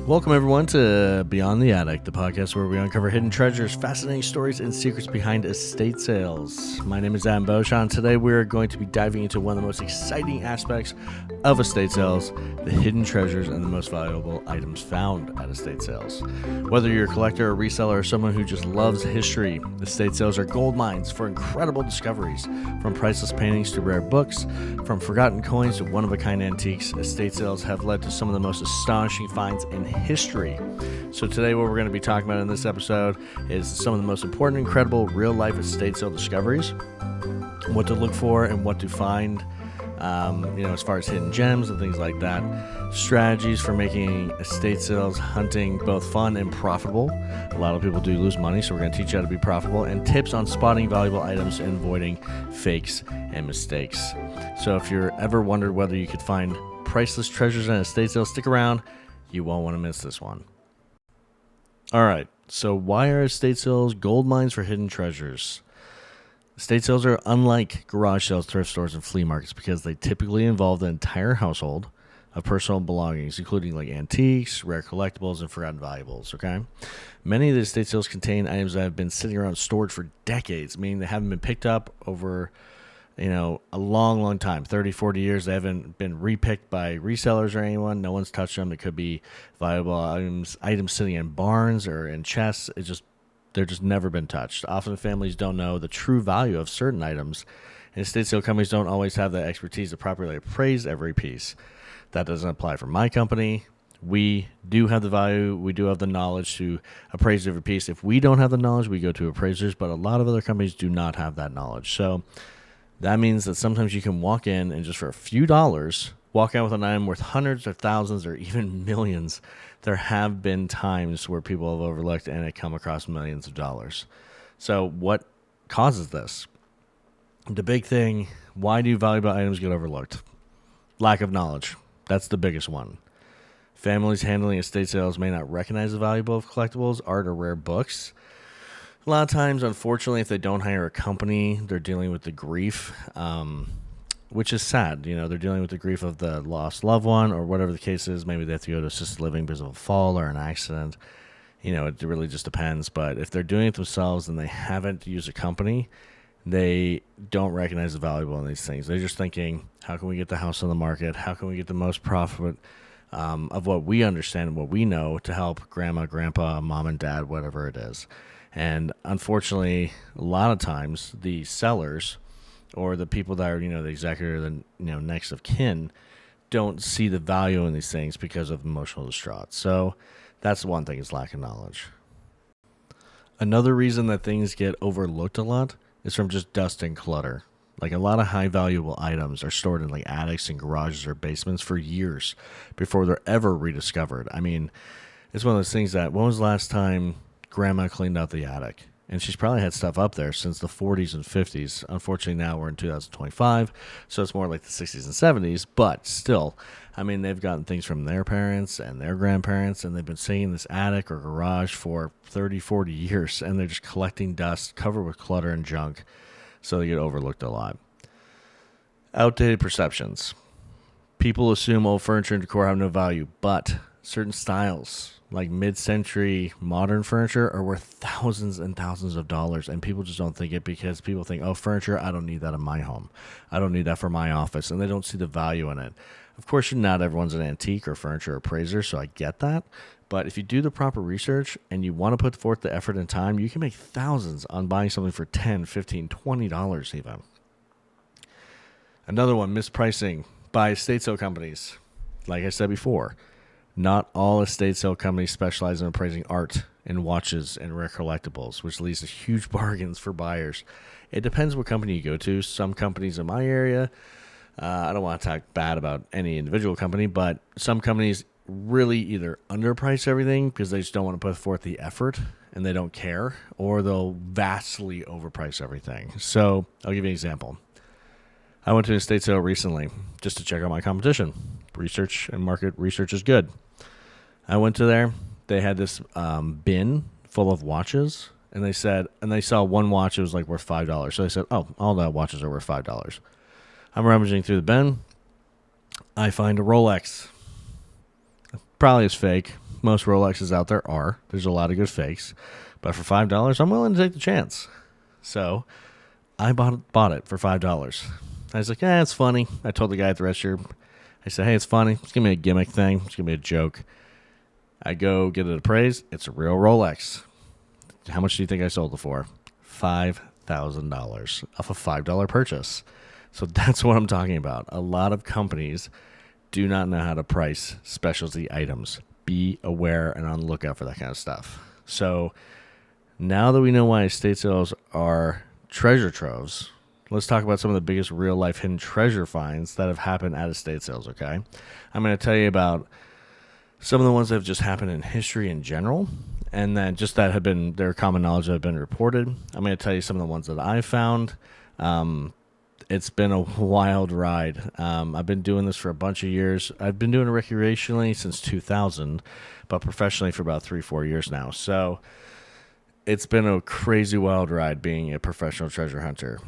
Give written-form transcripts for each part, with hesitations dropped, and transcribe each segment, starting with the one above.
Welcome, everyone, to Beyond the Attic, the podcast where we uncover hidden treasures, fascinating stories, and secrets behind estate sales. My name is Adam Beauchamp. Today, we're going to be diving into one of the most exciting aspects of estate sales, the hidden treasures and the most valuable items found at estate sales. Whether you're a collector, a reseller, or someone who just loves history, estate sales are gold mines for incredible discoveries. From priceless paintings to rare books, from forgotten coins to one-of-a-kind antiques, estate sales have led to some of the most astonishing finds in history. So today what we're going to be talking about in this episode is some of the most important, incredible, real-life estate sale discoveries, what to look for and what to find, as far as hidden gems and things like that, strategies for making estate sales hunting both fun and profitable. A lot of people do lose money, so we're going to teach you how to be profitable, and tips on spotting valuable items and avoiding fakes and mistakes. So if you're ever wondered whether you could find priceless treasures in an estate sale, stick around. You won't want to miss this one. All right, so why are estate sales gold mines for hidden treasures? Estate sales are unlike garage sales, thrift stores, and flea markets because they typically involve the entire household of personal belongings, including like antiques, rare collectibles, and forgotten valuables, okay? Many of the estate sales contain items that have been sitting around stored for decades, meaning they haven't been picked up over a long time, 30, 40 years. They haven't been repicked by resellers or anyone. No one's touched them. It could be valuable items sitting in barns or in chests. They're just never been touched. Often families don't know the true value of certain items, and estate sale companies don't always have the expertise to properly appraise every piece. That doesn't apply for my company. We do have the value. We do have the knowledge to appraise every piece. If we don't have the knowledge, we go to appraisers, but a lot of other companies do not have that knowledge. So that means that sometimes you can walk in and just for a few dollars, walk out with an item worth hundreds or thousands or even millions. There have been times where people have overlooked and it come across millions of dollars. So what causes this? The big thing, why do valuable items get overlooked? Lack of knowledge. That's the biggest one. Families handling estate sales may not recognize the value of collectibles, art, or rare books. A lot of times, unfortunately, if they don't hire a company, they're dealing with the grief, which is sad. They're dealing with the grief of the lost loved one or whatever the case is. Maybe they have to go to assisted living because of a fall or an accident. It really just depends. But if they're doing it themselves and they haven't used a company, they don't recognize the value in these things. They're just thinking, how can we get the house on the market? How can we get the most profit of what we understand and what we know to help grandma, grandpa, mom, and dad, whatever it is. And unfortunately, a lot of times the sellers or the people that are, the executive, the next of kin, don't see the value in these things because of emotional distraught. So that's one thing, is lack of knowledge. Another reason that things get overlooked a lot is from just dust and clutter. Like a lot of high valuable items are stored in like attics and garages or basements for years before they're ever rediscovered. I mean, it's one of those things that, when was the last time grandma cleaned out the attic? And she's probably had stuff up there since the 40s and 50s. Unfortunately, now we're in 2025, so it's more like the 60s and 70s. But still, I mean, they've gotten things from their parents and their grandparents, and they've been sitting in this attic or garage for 30, 40 years, and they're just collecting dust, covered with clutter and junk, so they get overlooked a lot. Outdated perceptions. People assume old furniture and decor have no value, but certain styles, like mid-century modern furniture, are worth thousands and thousands of dollars, and people just don't think it because people think, oh, furniture, I don't need that in my home. I don't need that for my office, and they don't see the value in it. Of course, not everyone's an antique or furniture appraiser, so I get that, but if you do the proper research and you want to put forth the effort and time, you can make thousands on buying something for $10, $15, $20 even. Another one, mispricing by estate sale companies. Like I said before, not all estate sale companies specialize in appraising art and watches and rare collectibles, which leads to huge bargains for buyers. It depends what company you go to. Some companies in my area, I don't want to talk bad about any individual company, but some companies really either underprice everything because they just don't want to put forth the effort and they don't care, or they'll vastly overprice everything. So I'll give you an example. I went to an estate sale recently just to check out my competition. Research and market research is good. I went to there. They had this bin full of watches, and they saw one watch that was like worth $5. So they said, oh, all the watches are worth $5. I'm rummaging through the bin. I find a Rolex. Probably is fake. most Rolexes out there are. There's a lot of good fakes. But for $5, I'm willing to take the chance. So I bought it for $5. I was like, yeah, it's funny. I told the guy at the register, I said, hey, it's funny. It's going to be a gimmick thing. It's going to be a joke. I go get it appraised. It's a real Rolex. How much do you think I sold it for? $5,000 off a $5 purchase. So that's what I'm talking about. A lot of companies do not know how to price specialty items. Be aware and on the lookout for that kind of stuff. So now that we know why estate sales are treasure troves, let's talk about some of the biggest real-life hidden treasure finds that have happened at estate sales, okay? I'm going to tell you about some of the ones that have just happened in history in general, and then just that have been their common knowledge that have been reported. I'm going to tell you some of the ones that I found. It's been a wild ride. I've been doing this for a bunch of years. I've been doing it recreationally since 2000, but professionally for about 3-4 years now. So it's been a crazy wild ride being a professional treasure hunter.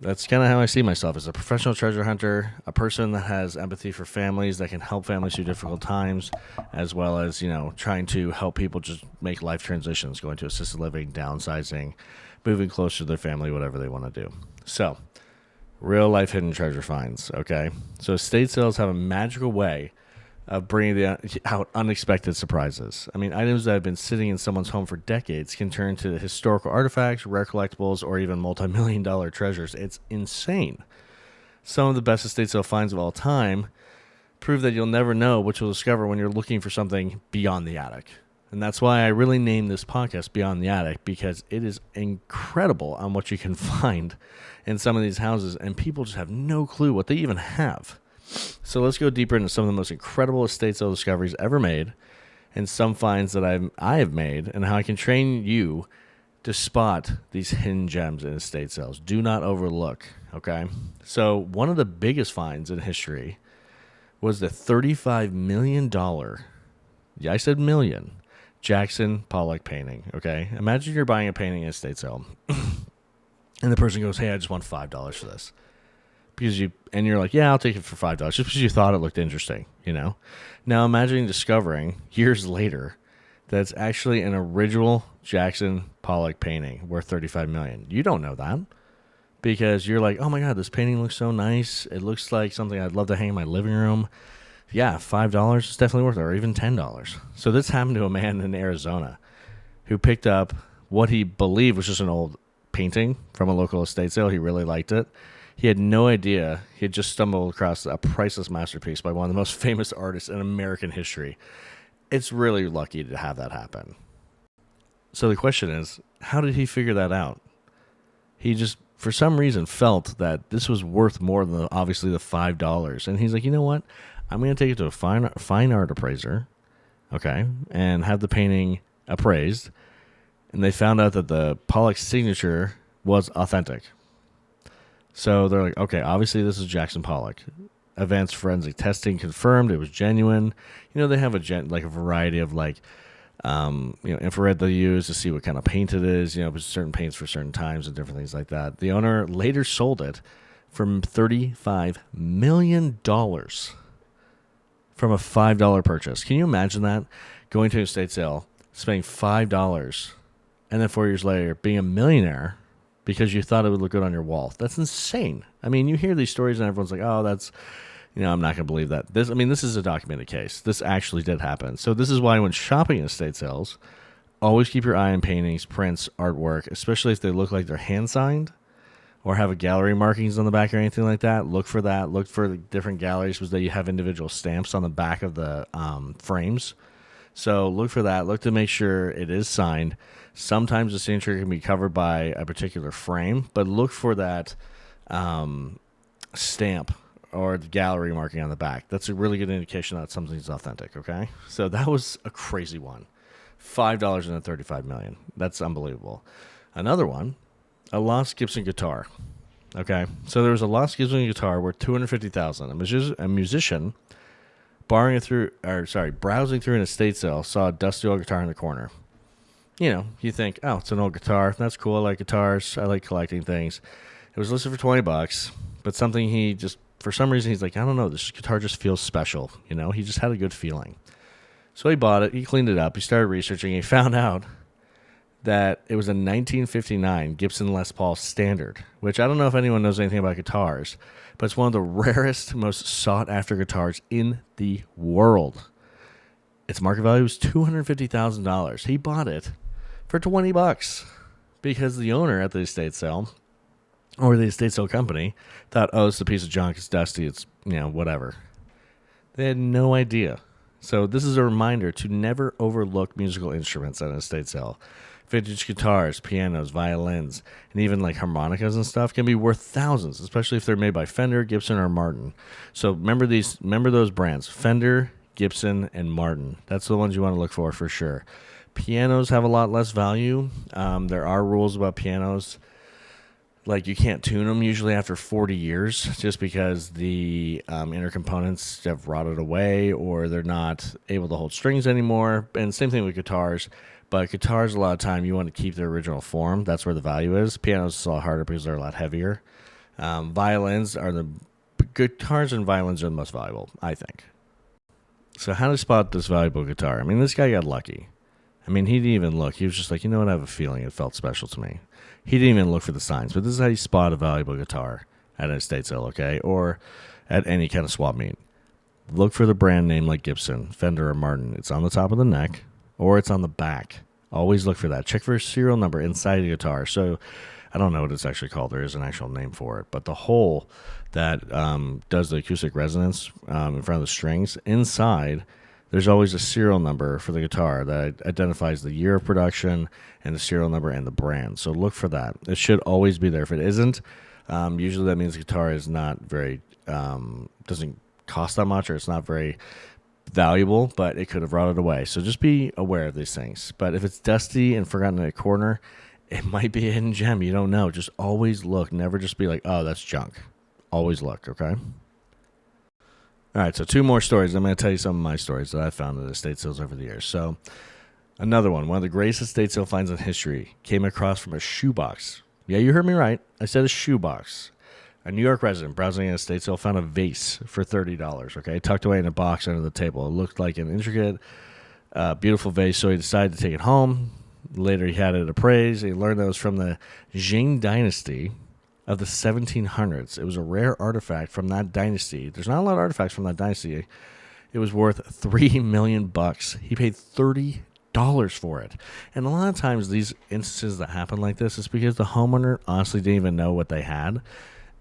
That's kind of how I see myself, as a professional treasure hunter, a person that has empathy for families, that can help families through difficult times, as well as, trying to help people just make life transitions, going to assisted living, downsizing, moving closer to their family, whatever they want to do. So, real life hidden treasure finds, okay? So estate sales have a magical way of bringing out unexpected surprises. I mean, items that have been sitting in someone's home for decades can turn into historical artifacts, rare collectibles, or even multi-million-dollar treasures. It's insane. Some of the best estate sale finds of all time prove that you'll never know what you'll discover when you're looking for something beyond the attic. And that's why I really named this podcast Beyond the Attic, because it is incredible on what you can find in some of these houses, and people just have no clue what they even have. So let's go deeper into some of the most incredible estate sale discoveries ever made, and some finds that I have made, and how I can train you to spot these hidden gems in estate sales. Do not overlook, okay? So one of the biggest finds in history was the $35 million, yeah, I said million, Jackson Pollock painting, okay? Imagine you're buying a painting in a estate sale, and the person goes, hey, I just want $5 for this. And you're like, yeah, I'll take it for $5, just because you thought it looked interesting, Now imagine discovering years later that it's actually an original Jackson Pollock painting worth $35 million. You don't know that, because you're like, oh my God, this painting looks so nice. It looks like something I'd love to hang in my living room. Yeah, $5 is definitely worth it, or even $10. So this happened to a man in Arizona who picked up what he believed was just an old painting from a local estate sale. He really liked it. He had no idea he had just stumbled across a priceless masterpiece by one of the most famous artists in American history. It's really lucky to have that happen. So the question is, how did he figure that out? He just, for some reason, felt that this was worth more than obviously the $5. And he's like, you know what? I'm going to take it to a fine art appraiser, okay, and have the painting appraised. And they found out that the Pollock signature was authentic. So they're like, okay, obviously this is Jackson Pollock. Advanced forensic testing confirmed it was genuine. They have a variety of infrared they use to see what kind of paint it is. Certain paints for certain times and different things like that. The owner later sold it for $35 million from a $5 purchase. Can you imagine that? Going to an estate sale, spending $5, and then 4 years later being a millionaire because you thought it would look good on your wall. That's insane. I mean, you hear these stories and everyone's like, oh, that's, I'm not going to believe that. This is a documented case. This actually did happen. So this is why when shopping estate sales, always keep your eye on paintings, prints, artwork, especially if they look like they're hand-signed or have a gallery markings on the back or anything like that. Look for that. Look for the different galleries because you have individual stamps on the back of the frames. So look for that. Look to make sure it is signed. Sometimes the signature can be covered by a particular frame, but look for that stamp or the gallery marking on the back. That's a really good indication that something's authentic, okay? So that was a crazy one. $5 and $35 million. That's unbelievable. Another one, a lost Gibson guitar. Okay, so there was a lost Gibson guitar worth $250,000. A musician browsing through an estate sale, saw a dusty old guitar in the corner. You think, oh, it's an old guitar. That's cool. I like guitars. I like collecting things. It was listed for $20, but something he just, for some reason, he's like, I don't know, this guitar just feels special. He just had a good feeling. So he bought it. He cleaned it up. He started researching. He found out that it was a 1959 Gibson Les Paul Standard, which I don't know if anyone knows anything about guitars, but it's one of the rarest, most sought-after guitars in the world. Its market value was $250,000. He bought it for $20 because the owner at the estate sale, or the estate sale company, thought, oh, it's a piece of junk, it's dusty, it's, whatever. They had no idea. So this is a reminder to never overlook musical instruments at an estate sale. Vintage guitars, pianos, violins, and even like harmonicas and stuff can be worth thousands, especially if they're made by Fender, Gibson, or Martin. So remember those brands, Fender, Gibson, and Martin. That's the ones you want to look for sure. Pianos have a lot less value. There are rules about pianos. Like you can't tune them usually after 40 years just because the inner components have rotted away or they're not able to hold strings anymore. And same thing with guitars. But guitars, a lot of time, you want to keep their original form. That's where the value is. Pianos is a lot harder because they're a lot heavier. Guitars and violins are the most valuable, I think. So how to spot this valuable guitar? I mean, this guy got lucky. I mean, he didn't even look. He was just like, you know what, I have a feeling it felt special to me. He didn't even look for the signs. But this is how you spot a valuable guitar at an estate sale, okay? Or at any kind of swap meet. Look for the brand name like Gibson, Fender, or Martin. It's on the top of the neck. Or it's on the back. Always look for that. Check for a serial number inside the guitar. So I don't know what it's actually called. There is an actual name for it. But the hole that does the acoustic resonance in front of the strings, inside, there's always a serial number for the guitar that identifies the year of production and the serial number and the brand. So look for that. It should always be there. If it isn't, usually that means the guitar is not very, doesn't cost that much or it's not very valuable, but it could have rotted away. So just be aware of these things. But if it's dusty and forgotten in a corner, it might be a hidden gem. You don't know. Just always look. Never just be like, oh, that's junk. Always look, okay? All right, so 2 more stories. I'm going to tell you some of my stories that I found at estate sales over the years. So another one of the greatest estate sale finds in history came across from a shoebox. Yeah, you heard me right. I said a shoebox. A New York resident browsing an estate sale found a vase for $30, okay, tucked away in a box under the table. It looked like an intricate, beautiful vase, so he decided to take it home. Later, he had it appraised. He learned that it was from the Jing dynasty of the 1700s. It was a rare artifact from that dynasty. There's not a lot of artifacts from that dynasty. It was worth $3 million. He paid $30 for it. And a lot of times, these instances that happen like this is because the homeowner honestly didn't even know what they had.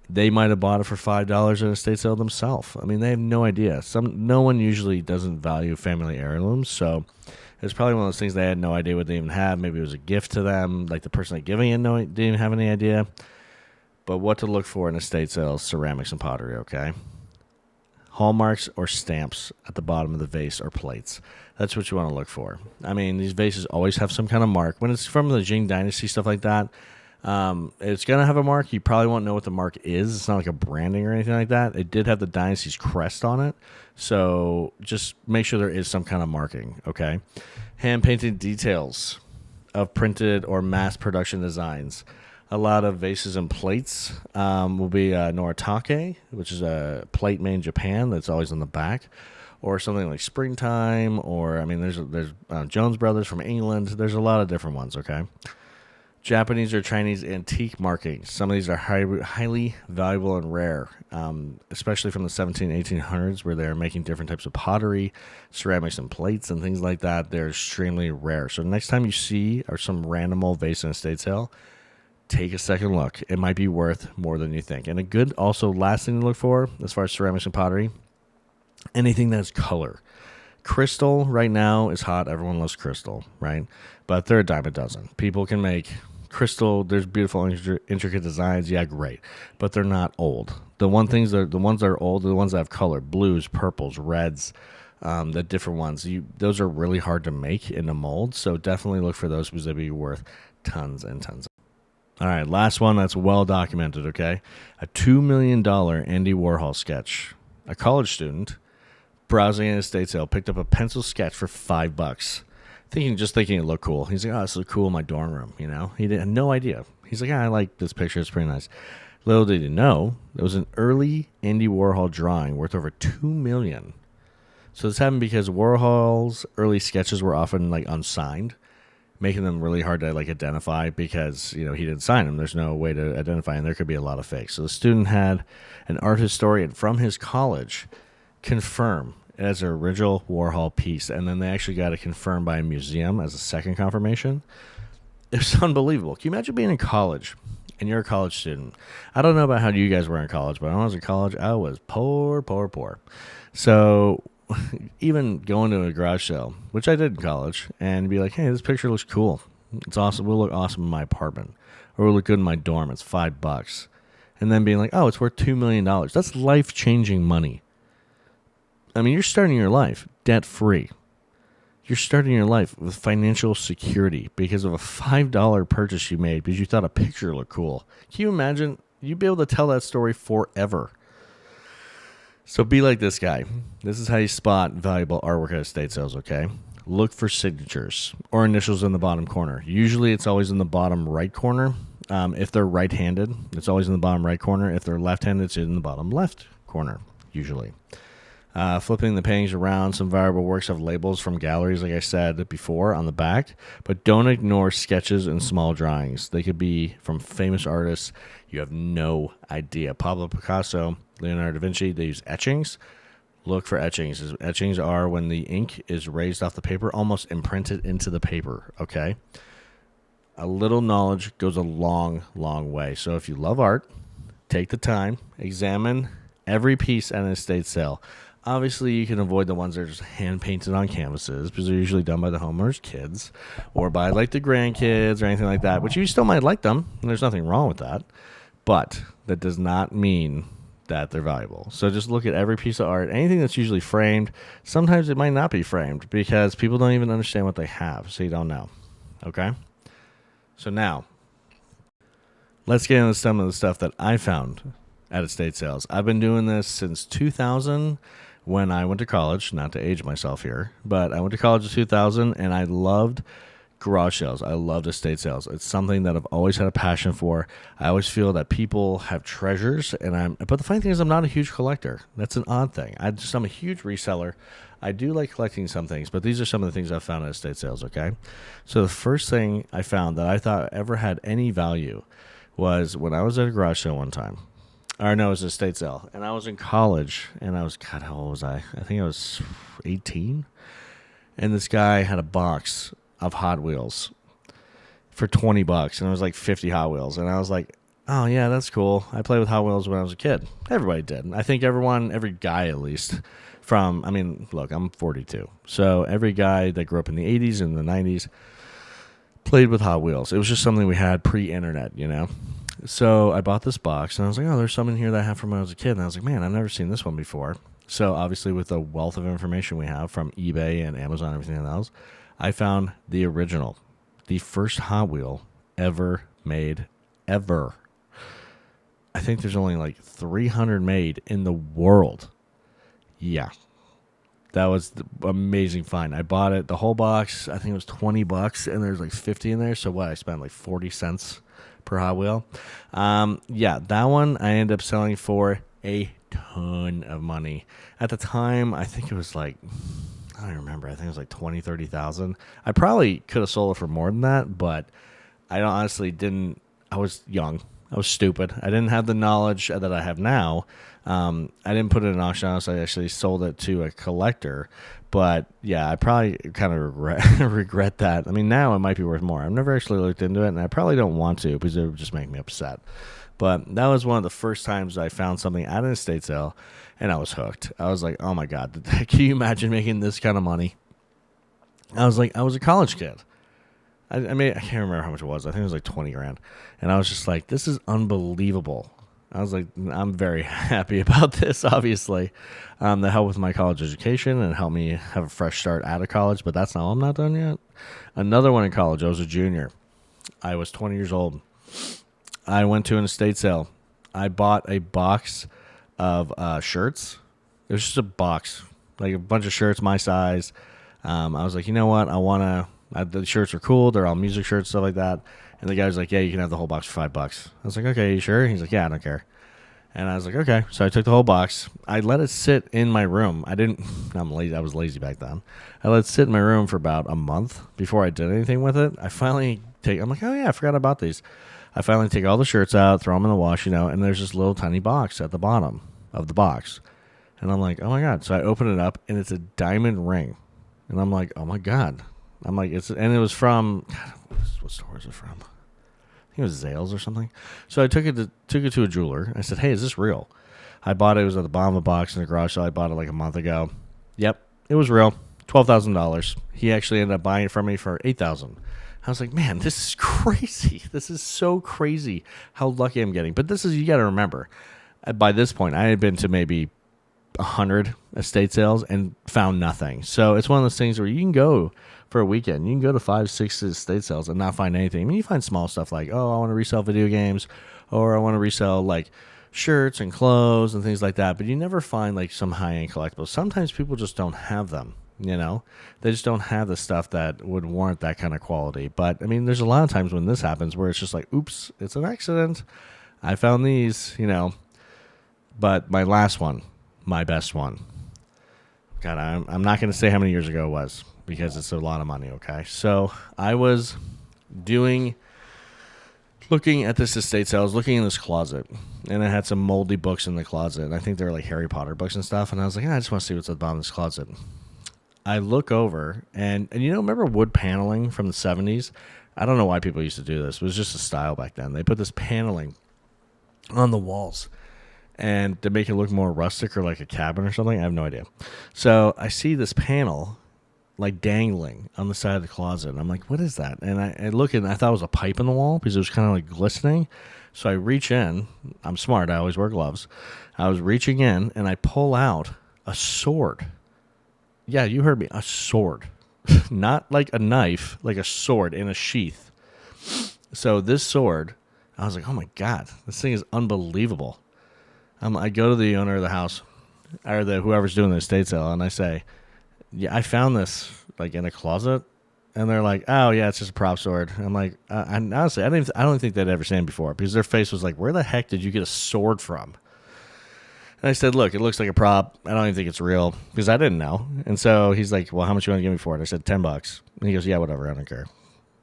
They might have bought it for $5 at an estate sale themselves. I mean, they have no idea. No one usually doesn't value family heirlooms, so it's probably one of those things they had no idea what they even had. Maybe it was a gift to them, like the person that giving it didn't even have any idea. But what to look for in estate sales, ceramics and pottery, okay? Hallmarks or stamps at the bottom of the vase or plates. That's what you want to look for. I mean, these vases always have some kind of mark. When it's from the Jing dynasty, stuff like that, it's going to have a mark. You probably won't know what the mark is. It's not like a branding or anything like that. It did have the dynasty's crest on it. So just make sure there is some kind of marking, okay? Hand-painted details of printed or mass production designs. A lot of vases and plates will be Noritake, which is a plate made in Japan that's always on the back. Or something like Springtime, or, I mean, there's Jones Brothers from England. There's a lot of different ones, okay? Japanese or Chinese antique markings. Some of these are highly valuable and rare, especially from the 1800s where they're making different types of pottery, ceramics, and plates and things like that. They're extremely rare. So next time you see or some random old vase in a estate sale, take a second look. It might be worth more than you think. And a good, also, last thing to look for as far as ceramics and pottery, anything that's color. Crystal right now is hot. Everyone loves crystal, right? But they're a dime a dozen. People can make crystal. There's beautiful, intricate designs. Yeah, great. But they're not old. The ones that are old are the ones that have color. Blues, purples, reds, the different ones. Those are really hard to make in a mold. So definitely look for those because they'll be worth tons and tons. All right, last one that's well documented, okay? A $2 million Andy Warhol sketch. A college student browsing an estate sale picked up a pencil sketch for $5, thinking it looked cool. He's like, oh, this looks cool in my dorm room, you know? He had no idea. He's like, I like this picture. It's pretty nice. Little did he know, it was an early Andy Warhol drawing worth over $2 million. So this happened because Warhol's early sketches were often like unsigned, making them really hard to like identify because, he didn't sign them. There's no way to identify, and there could be a lot of fakes. So the student had an art historian from his college confirm it as an original Warhol piece, and then they actually got it confirmed by a museum as a second confirmation. It was unbelievable. Can you imagine being in college and you're a college student? I don't know about how you guys were in college, but when I was in college, I was poor, poor, poor. So even going to a garage sale, which I did in college, and be like, hey, this picture looks cool. It's awesome. We'll look awesome in my apartment, or we'll look good in my dorm. It's $5. And then being like, oh, it's worth $2 million. That's life-changing money. I mean, you're starting your life debt-free. You're starting your life with financial security because of a $5 purchase you made because you thought a picture looked cool. Can you imagine? You'd be able to tell that story forever. So be like this guy. This is how you spot valuable artwork at estate sales, okay? Look for signatures or initials in the bottom corner. Usually it's always in the bottom right corner. If they're right-handed, it's always in the bottom right corner. If they're left-handed, it's in the bottom left corner, usually. Flipping the paintings around, some valuable works have labels from galleries, like I said before, on the back. But don't ignore sketches and small drawings. They could be from famous artists. You have no idea. Pablo Picasso, Leonardo da Vinci, they use etchings. Look for etchings. Etchings are when the ink is raised off the paper, almost imprinted into the paper, okay? A little knowledge goes a long, long way. So if you love art, take the time, examine every piece at an estate sale. Obviously, you can avoid the ones that are just hand-painted on canvases because they're usually done by the homeowner's kids or by, like, the grandkids or anything like that, which you still might like them, and there's nothing wrong with that. But that does not mean that they're valuable. So just look at every piece of art. Anything that's usually framed, sometimes it might not be framed because people don't even understand what they have, so you don't know. Okay? So now, let's get into some of the stuff that I found at estate sales. I've been doing this since 2000 when I went to college, not to age myself here, but I went to college in 2000 and I loved garage sales. I loved estate sales. It's something that I've always had a passion for. I always feel that people have treasures, but the funny thing is I'm not a huge collector. That's an odd thing. I'm a huge reseller. I do like collecting some things, but these are some of the things I've found at estate sales, okay? So the first thing I found that I thought ever had any value was when I was at a garage sale one time. Or no, it was a estate sale. And I was in college, and God, how old was I? I think I was 18. And this guy had a box of Hot Wheels for $20, and it was like 50 Hot Wheels. And I was like, oh, yeah, that's cool. I played with Hot Wheels when I was a kid. Everybody did. I think every guy at least, look, I'm 42. So every guy that grew up in the 80s and the 90s played with Hot Wheels. It was just something we had pre-internet, So I bought this box, and I was like, oh, there's some in here that I have from when I was a kid. And I was like, man, I've never seen this one before. So obviously with the wealth of information we have from eBay and Amazon and everything else, I found the original, the first Hot Wheel ever made, ever. I think there's only like 300 made in the world. Yeah. That was the amazing find. I bought it, the whole box, I think it was $20, and there's like 50 in there. So what, I spent like 40 cents per Hot Wheel. That one I ended up selling for a ton of money. At the time, I think it was like, I don't remember. I think it was like 20, 30,000. I probably could have sold it for more than that, but I honestly didn't. I was young. I was stupid. I didn't have the knowledge that I have now. I didn't put it in auction house. I actually sold it to a collector. But yeah, I probably kind of regret that. I mean, now it might be worth more. I've never actually looked into it, and I probably don't want to because it would just make me upset. But that was one of the first times I found something at an estate sale, and I was hooked. I was like, oh my God, can you imagine making this kind of money? I was a college kid. I can't remember how much it was. I think it was like 20 grand. And I was just like, this is unbelievable. I was like, I'm very happy about this, obviously. That helped with my college education and helped me have a fresh start out of college, but I'm not done yet. Another one in college, I was a junior. I was 20 years old. I went to an estate sale. I bought a box of shirts. It was just a box, like a bunch of shirts my size. I was like, you know what? The shirts are cool. They're all music shirts, stuff like that. And the guy was like, yeah, you can have the whole box for $5. I was like, okay, you sure? He's like, yeah, I don't care. And I was like, okay. So I took the whole box. I let it sit in my room. I'm lazy. I was lazy back then. I let it sit in my room for about a month before I did anything with it. I'm like, oh yeah, I forgot about these. I finally take all the shirts out, throw them in the wash, and there's this little tiny box at the bottom of the box. And I'm like, oh my God. So I open it up and it's a diamond ring. And I'm like, oh my God. And it was from, God, what store was it from? I think it was Zales or something. So I took it to a jeweler. I said, hey, is this real? I bought it. It was at the bottom of the box in the garage sale. I bought it like a month ago. Yep, it was real. $12,000. He actually ended up buying it from me for $8,000. I was like, man, this is crazy. This is so crazy how lucky I'm getting. But you got to remember, by this point, I had been to maybe 100 estate sales and found nothing. So it's one of those things where you can go for a weekend. You can go to 5-6 estate sales and not find anything. I mean, you find small stuff like, oh, I want to resell video games, or I want to resell like shirts and clothes and things like that. But you never find like some high-end collectibles. Sometimes people just don't have them. They just don't have the stuff that would warrant that kind of quality. But I mean, there's a lot of times when this happens where it's just like, oops, it's an accident. I found these, But my last one, my best one. God, I'm not going to say how many years ago it was because it's a lot of money, okay? So I was looking at this estate sale. I was looking in this closet, and I had some moldy books in the closet. And I think they were like Harry Potter books and stuff. And I was like, I just want to see what's at the bottom of this closet. I look over, and remember wood paneling from the 70s? I don't know why people used to do this. It was just a style back then. They put this paneling on the walls and to make it look more rustic or like a cabin or something. I have no idea. So I see this panel like dangling on the side of the closet. And I'm like, what is that? And I look and I thought it was a pipe in the wall because it was kind of like glistening. So I reach in. I'm smart. I always wear gloves. I was reaching in and I pull out a sword. Yeah, you heard me. A sword. Not like a knife, like a sword in a sheath. So this sword, I was like, oh my God, this thing is unbelievable. I go to the owner of the house, or whoever's doing the estate sale, and I say, yeah, I found this like in a closet. And they're like, oh yeah, it's just a prop sword. I'm like, and honestly, I don't think they'd ever seen it before because their face was like, where the heck did you get a sword from? And I said, look, it looks like a prop. I don't even think it's real because I didn't know. And so he's like, well, how much you want to give me for it? I said, $10. And he goes, yeah, whatever. I don't care.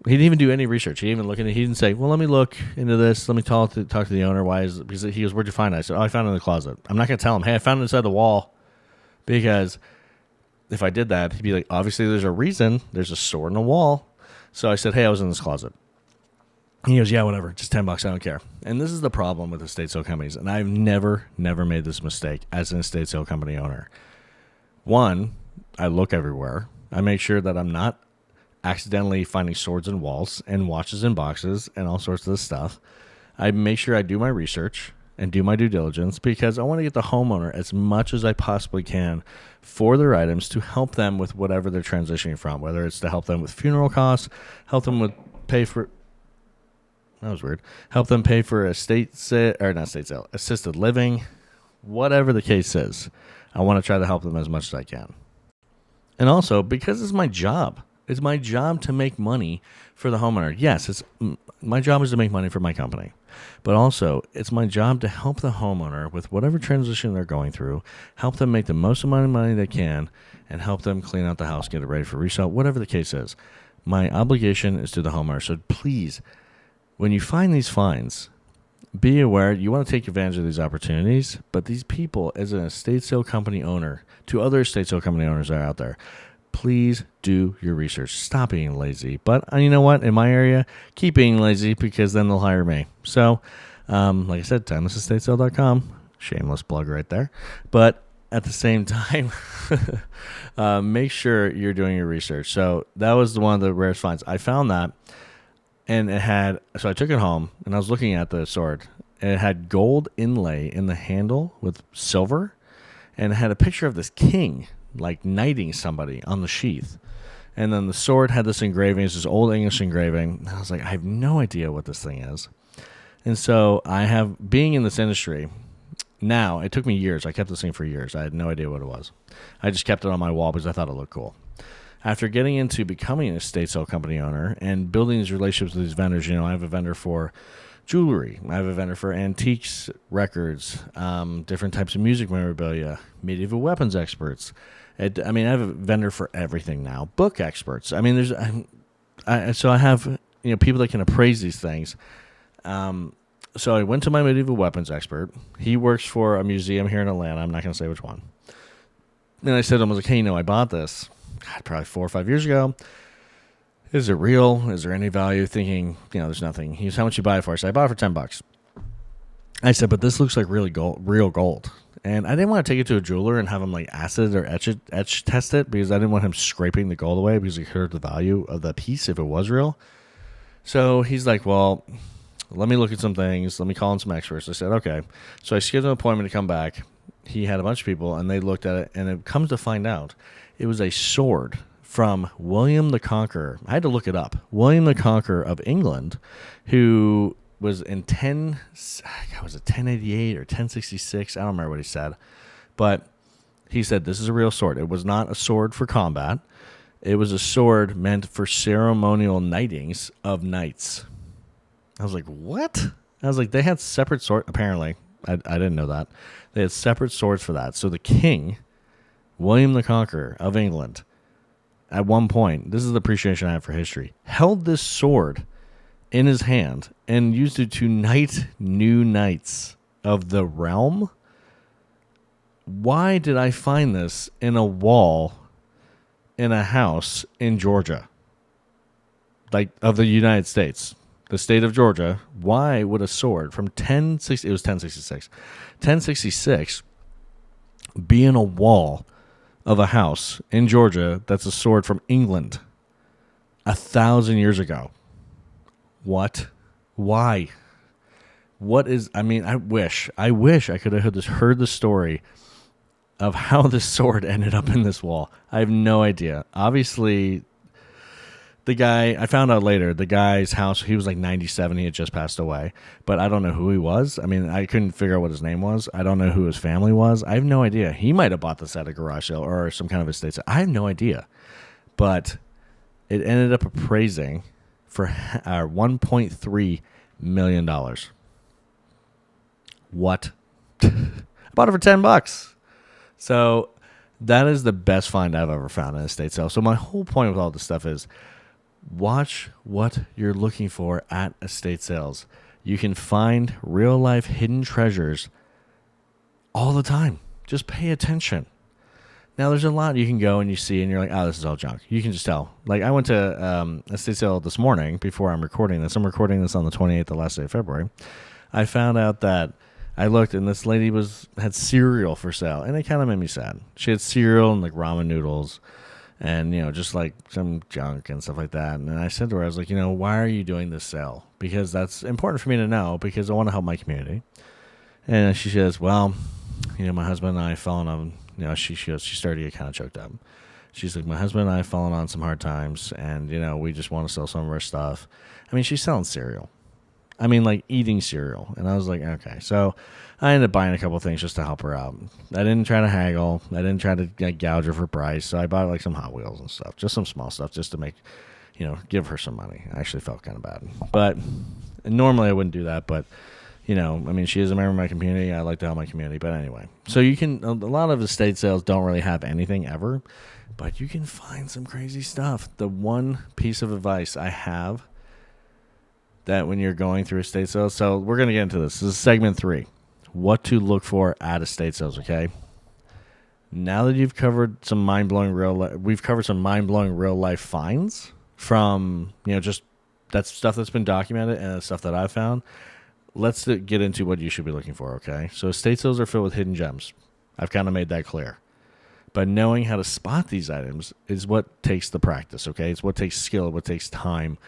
He didn't even do any research. He didn't even look at it. He didn't say, well, let me look into this. Let me talk to the owner. Why is it? Because he goes, where'd you find it? I said, oh, I found it in the closet. I'm not going to tell him, hey, I found it inside the wall, because if I did that, he'd be like, obviously there's a reason. There's a sword in the wall. So I said, hey, I was in this closet. He goes, yeah, whatever, just $10. I don't care. And this is the problem with estate sale companies. And I've never made this mistake as an estate sale company owner. One, I look everywhere. I make sure that I'm not accidentally finding swords in walls and watches in boxes and all sorts of this stuff. I make sure I do my research and do my due diligence because I want to get the homeowner as much as I possibly can for their items to help them with whatever they're transitioning from, whether it's to help them with funeral costs, help them with pay for... That was weird. Help them pay for assisted living, whatever the case is. I want to try to help them as much as I can. And also, because it's my job. It's my job to make money for the homeowner. Yes, my job is to make money for my company. But also, it's my job to help the homeowner with whatever transition they're going through, help them make the most amount of money they can, and help them clean out the house, get it ready for resale, whatever the case is. My obligation is to the homeowner. So please, when you find these finds, be aware you want to take advantage of these opportunities, but these people, as an estate sale company owner, to other estate sale company owners that are out there, please do your research. Stop being lazy. But you know what? In my area, keep being lazy because then they'll hire me. So, like I said, timelessestateSale.com. Shameless plug right there. But at the same time, make sure you're doing your research. So that was one of the rarest finds. I found that. And so I took it home, and I was looking at the sword, and it had gold inlay in the handle with silver, and it had a picture of this king, like knighting somebody on the sheath. And then the sword had this engraving, it's this old English engraving. And I was like, I have no idea what this thing is. And so being in this industry, now, it took me years. I kept this thing for years. I had no idea what it was. I just kept it on my wall because I thought it looked cool. After getting into becoming an estate sale company owner and building these relationships with these vendors, I have a vendor for jewelry. I have a vendor for antiques, records, different types of music memorabilia, medieval weapons experts. I have a vendor for everything now. Book experts. I mean, so I have people that can appraise these things. So I went to my medieval weapons expert. He works for a museum here in Atlanta. I'm not going to say which one. And I said to him, I was like, hey, I bought this probably 4 or 5 years ago. Is it real? Is there any value? Thinking, there's nothing. He said, how much you buy it for? I said, I bought it for $10. I said, but this looks like real gold. And I didn't want to take it to a jeweler and have him like acid or etch test it, because I didn't want him scraping the gold away, because he heard the value of the piece if it was real. So he's like, well, let me look at some things. Let me call in some experts. I said, okay. So I scheduled an appointment to come back. He had a bunch of people, and they looked at it, and it comes to find out it was a sword from William the Conqueror. I had to look it up. William the Conqueror of England, who was in 1088 or 1066. I don't remember what he said. But he said this is a real sword. It was not a sword for combat. It was a sword meant for ceremonial knightings of knights. I was like, what? I was like, they had separate swords. Apparently, I didn't know that. They had separate swords for that. So the king, William the Conqueror of England, at one point, this is the appreciation I have for history, held this sword in his hand and used it to knight new knights of the realm. Why did I find this in a wall in a house in Georgia, like of the United States, the state of Georgia? Why would a sword from 1066 be in a wall of a house in Georgia that's a sword from England 1,000 years ago? What? Why? What is? I mean, I wish I could have heard the story of how this sword ended up in this wall. I have no idea. Obviously, the guy, I found out later, the guy's house, he was like 97. He had just passed away. But I don't know who he was. I mean, I couldn't figure out what his name was. I don't know who his family was. I have no idea. He might have bought this at a garage sale or some kind of estate sale. I have no idea. But it ended up appraising for $1.3 million. What? I bought it for $10. So that is the best find I've ever found in an estate sale. So my whole point with all this stuff is watch what you're looking for at estate sales. You can find real life hidden treasures all the time. Just pay attention. Now, there's a lot you can go and you see, and you're like, oh, this is all junk. You can just tell. Like, I went to a estate sale this morning before I'm recording this. I'm recording this on the 28th, the last day of February. I found out that I looked, and this lady had cereal for sale, and it kind of made me sad. She had cereal and, like, ramen noodles and, just, like, some junk and stuff like that. And I said to her, I was like, why are you doing this sale? Because that's important for me to know, because I want to help my community. And she says, well, my husband and I fell on she started to get kind of choked up. She's like, my husband and I have fallen on some hard times, and, we just want to sell some of our stuff. I mean, she's selling cereal. I mean, like, eating cereal. And I was like, okay. So I ended up buying a couple of things just to help her out. I didn't try to haggle. I didn't try to gouge her for price. So I bought, like, some Hot Wheels and stuff, just some small stuff, just to make, give her some money. I actually felt kind of bad. But normally I wouldn't do that, but she is a member of my community. I like to help my community. But anyway, so a lot of estate sales don't really have anything ever, but you can find some crazy stuff. The one piece of advice I have that when you're going through estate sales, so we're going to get into this. This is segment 3, what to look for at estate sales, okay? Now that you've covered some mind-blowing real life finds from, just that stuff that's been documented and the stuff that I've found. Let's get into what you should be looking for, okay? So estate sales are filled with hidden gems. I've kind of made that clear. But knowing how to spot these items is what takes the practice, okay? It's what takes skill, what takes time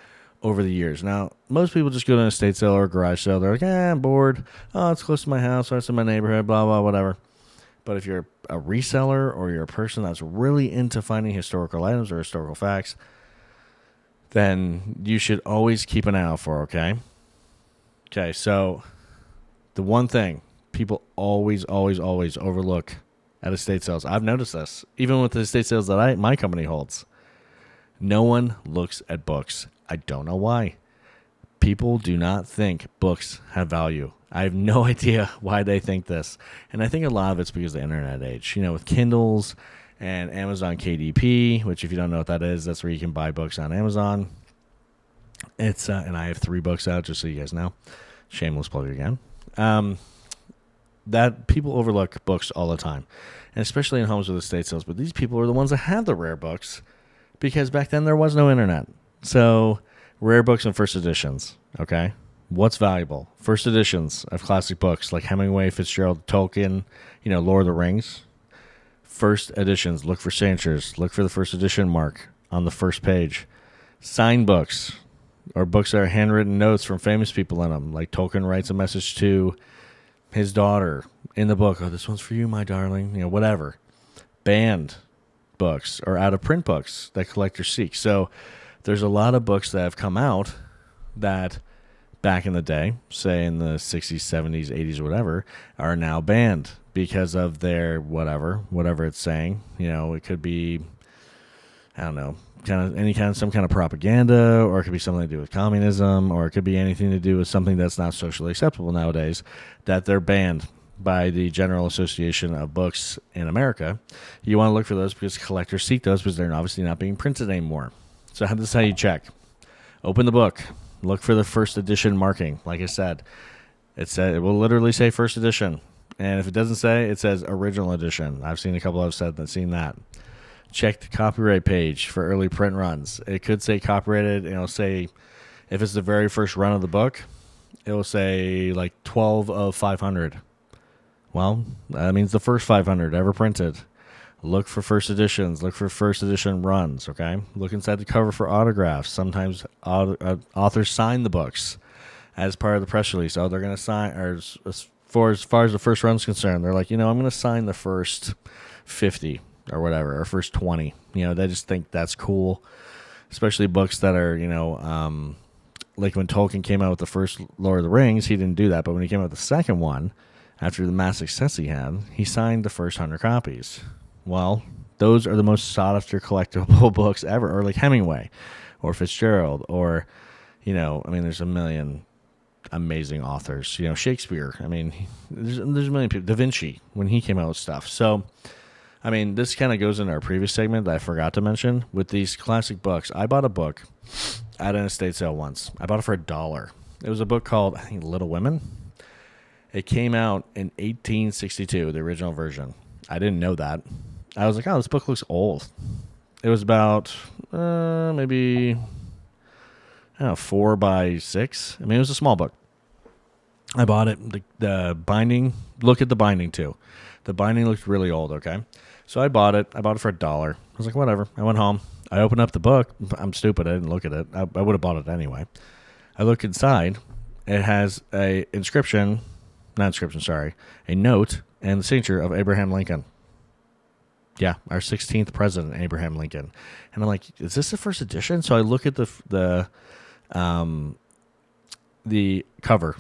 over the years. Now, most people just go to an estate sale or a garage sale. They're like, I'm bored. Oh, it's close to my house, or it's in my neighborhood, blah, blah, whatever. But if you're a reseller or you're a person that's really into finding historical items or historical facts, then you should always keep an eye out for, okay? Okay, so the one thing people always overlook at estate sales, I've noticed this, even with the estate sales that my company holds, no one looks at books. I don't know why. People do not think books have value. I have no idea why they think this. And I think a lot of it's because of the internet age. With Kindles and Amazon KDP, which if you don't know what that is, that's where you can buy books on Amazon. It's and I have 3 books out, just so you guys know. Shameless plug again. That people overlook books all the time, and especially in homes with estate sales. But these people are the ones that have the rare books, because back then there was no internet. So rare books and first editions. Okay, what's valuable? First editions of classic books like Hemingway, Fitzgerald, Tolkien. Lord of the Rings. First editions. Look for signatures. Look for the first edition mark on the first page. Signed books, or books that are handwritten notes from famous people in them, like Tolkien writes a message to his daughter in the book. Oh, this one's for you, my darling. Whatever. Banned books or out of print books that collectors seek. So there's a lot of books that have come out that back in the day, say in the 60s, 70s, 80s, whatever, are now banned because of their whatever it's saying. It could be, I don't know, some kind of propaganda, or it could be something to do with communism, or it could be anything to do with something that's not socially acceptable nowadays, that they're banned by the General Association of Books in America. You want to look for those because collectors seek those because they're obviously not being printed anymore. So this is how you check. Open the book. Look for the first edition marking. Like I said, it will literally say first edition. And if it doesn't say, it says original edition. I've seen a couple of seen that. Check the copyright page for early print runs. It could say copyrighted, and it'll say, if it's the very first run of the book, it will say like 12 of 500. Well, that means the first 500 ever printed. Look for first editions. Look for first edition runs, okay? Look inside the cover for autographs. Sometimes authors sign the books as part of the press release. Oh, they're going to sign, or as far as the first run's concerned, they're like, I'm going to sign the first 50 or whatever, or first 20. They just think that's cool, especially books that are, like when Tolkien came out with the first Lord of the Rings, he didn't do that. But when he came out with the second one, after the mass success he had, he signed the first 100 copies. Well, those are the most sought-after collectible books ever, or like Hemingway or Fitzgerald, or, there's a million amazing authors. Shakespeare. There's a million people. Da Vinci, when he came out with stuff. So, this kind of goes into our previous segment that I forgot to mention. With these classic books, I bought a book at an estate sale once. I bought it for $1. It was a book called, I think, Little Women. It came out in 1862, the original version. I didn't know that. I was like, oh, this book looks old. It was about maybe, I don't know, 4 by 6. It was a small book. I bought it. The binding, look at the binding too. The binding looked really old, okay? So I bought it. I bought it for $1. I was like, whatever. I went home. I opened up the book. I'm stupid. I didn't look at it. I would have bought it anyway. I look inside. It has a note and the signature of Abraham Lincoln. Yeah, our 16th president, Abraham Lincoln. And I'm like, is this the first edition? So I look at the cover.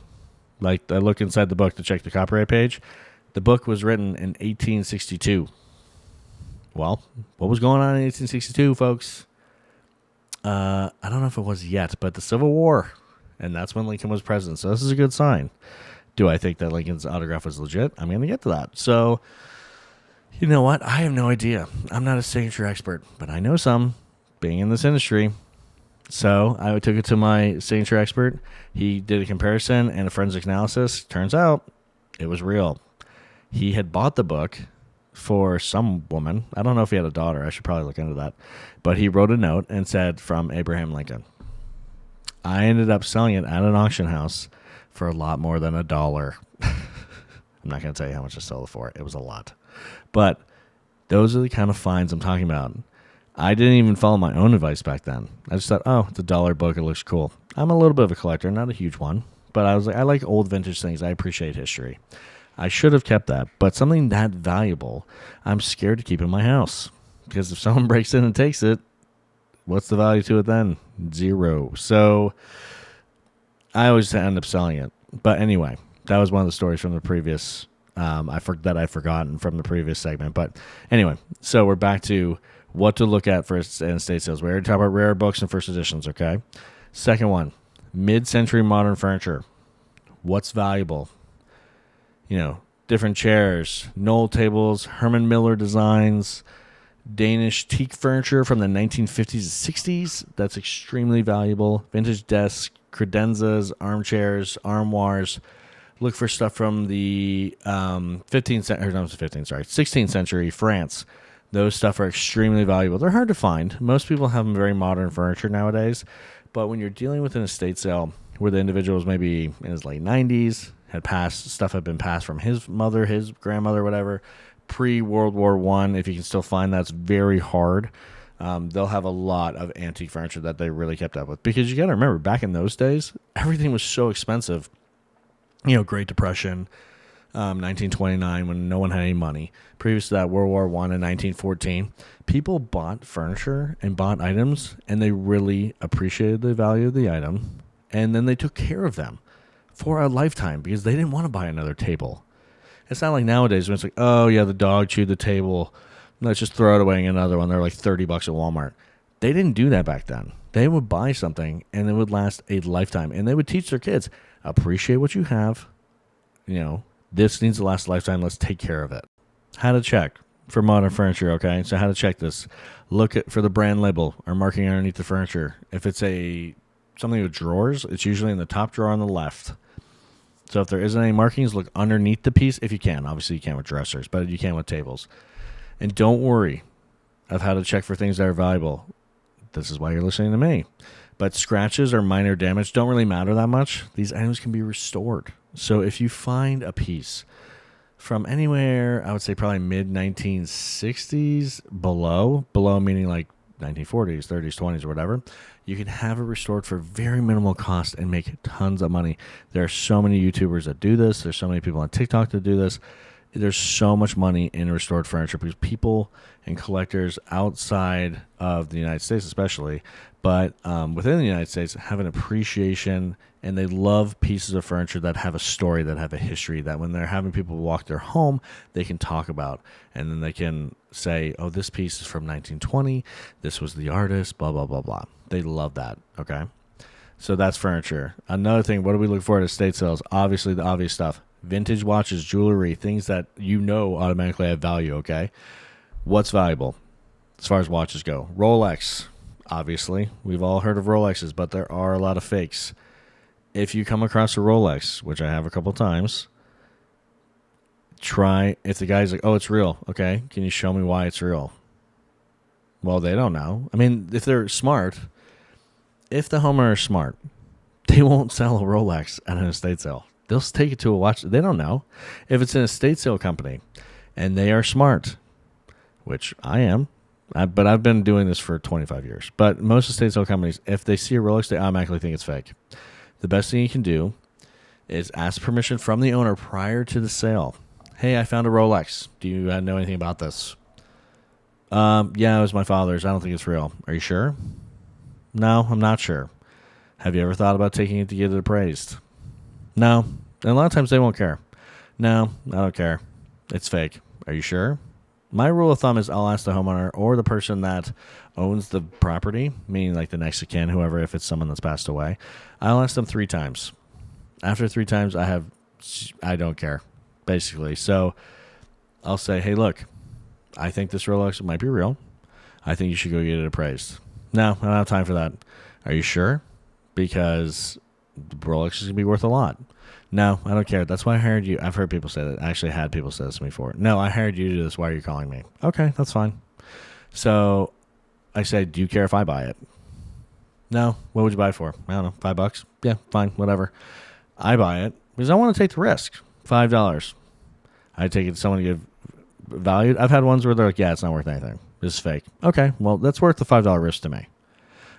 Like, I look inside the book to check the copyright page. The book was written in 1862. Well, what was going on in 1862, folks? I don't know if it was yet, but the Civil War. And that's when Lincoln was president. So this is a good sign. Do I think that Lincoln's autograph was legit? I'm going to get to that. So, you know what? I have no idea. I'm not a signature expert, but I know some, being in this industry. So I took it to my signature expert. He did a comparison and a forensic analysis. Turns out it was real. He had bought the book for some woman. I don't know if he had a daughter. I should probably look into that. But he wrote a note and said, from Abraham Lincoln. I ended up selling it at an auction house for a lot more than $1. I'm not going to tell you how much I sold it for. It was a lot. But those are the kind of finds I'm talking about. I didn't even follow my own advice back then. I just thought, oh, it's $1 book. It looks cool. I'm a little bit of a collector, not a huge one. But I was like, I like old vintage things. I appreciate history. I should have kept that. But something that valuable, I'm scared to keep in my house. Because if someone breaks in and takes it, what's the value to it then? 0. So I always end up selling it. But anyway, that was one of the stories from the previous, that I'd forgotten from the previous segment. But anyway, so we're back to what to look at for estate sales. We already talked about rare books and first editions, okay? Second one, Mid-century modern furniture. What's valuable? Different chairs, Knoll tables, Herman Miller designs, Danish teak furniture from the 1950s and 60s. That's extremely valuable. Vintage desks, credenzas, armchairs, armoires. Look for stuff from the 16th century France. Those stuff are extremely valuable. They're hard to find. Most people have very modern furniture nowadays. But when you're dealing with an estate sale where the individual was maybe in his late 90s, stuff had been passed from his mother, his grandmother, whatever, pre-World War I, if you can still find that, it's very hard. They'll have a lot of antique furniture that they really kept up with. Because you got to remember, back in those days, everything was so expensive. Great Depression, 1929, when no one had any money. Previous to that, World War I in 1914, people bought furniture and bought items, and they really appreciated the value of the item, and then they took care of them for a lifetime because they didn't want to buy another table. It's not like nowadays when it's like, oh, yeah, the dog chewed the table. Let's just throw it away and get another one. They're like $30 at Walmart. They didn't do that back then. They would buy something, and it would last a lifetime. And they would teach their kids, appreciate what you have. This needs to last a lifetime. Let's take care of it. How to check for modern furniture, okay? So how to check this. Look for the brand label or marking underneath the furniture. If it's something with drawers, it's usually in the top drawer on the left. So if there isn't any markings, look underneath the piece if you can. Obviously, you can't with dressers, but you can with tables. And don't worry of how to check for things that are valuable. This is why you're listening to me. But scratches or minor damage don't really matter that much. These items can be restored. So if you find a piece from anywhere, I would say probably mid-1960s below meaning like 1940s, 30s, 20s, or whatever, you can have it restored for very minimal cost and make tons of money. There are so many YouTubers that do this. There's so many people on TikTok that do this. There's so much money in restored furniture because people and collectors outside of the United States especially, but within the United States have an appreciation, and they love pieces of furniture that have a story, that have a history, that when they're having people walk their home, they can talk about. And then they can say, oh, this piece is from 1920. This was the artist, blah, blah, blah, blah. They love that, okay? So that's furniture. Another thing, what do we look for at estate sales? Obviously, the obvious stuff. Vintage watches, jewelry, things that automatically have value, okay? What's valuable as far as watches go? Rolex, obviously. We've all heard of Rolexes, but there are a lot of fakes. If you come across a Rolex, which I have a couple times, if the guy's like, oh, it's real. Okay, can you show me why it's real? Well, they don't know. I mean, if they're smart, if the homeowner is smart, they won't sell a Rolex at an estate sale. They'll take it to a watch. They don't know. If it's an estate sale company and they are smart, which I am, but I've been doing this for 25 years. But most estate sale companies, if they see a Rolex, they automatically think it's fake. The best thing you can do is ask permission from the owner prior to the sale. Hey, I found a Rolex. Do you know anything about this? Yeah, it was my father's. I don't think it's real. Are you sure? No, I'm not sure. Have you ever thought about taking it to get it appraised? No. And a lot of times they won't care. No, I don't care. It's fake. Are you sure? My rule of thumb is I'll ask the homeowner or the person that owns the property, meaning like the next of kin, whoever, if it's someone that's passed away, I'll ask them 3 times. After 3 times, I don't care, basically. So I'll say, hey, look, I think this Rolex might be real. I think you should go get it appraised. No, I don't have time for that. Are you sure? Because the Rolex is going to be worth a lot. No, I don't care. That's why I hired you. I've heard people say that. I actually had people say this to me before. No, I hired you to do this. Why are you calling me? Okay, that's fine. So I said, do you care if I buy it? No. What would you buy it for? I don't know, $5? Yeah, fine, whatever. I buy it because I want to take the risk. $5. I take it to someone to get valued. I've had ones where they're like, yeah, it's not worth anything. This is fake. Okay, well, that's worth the $5 risk to me.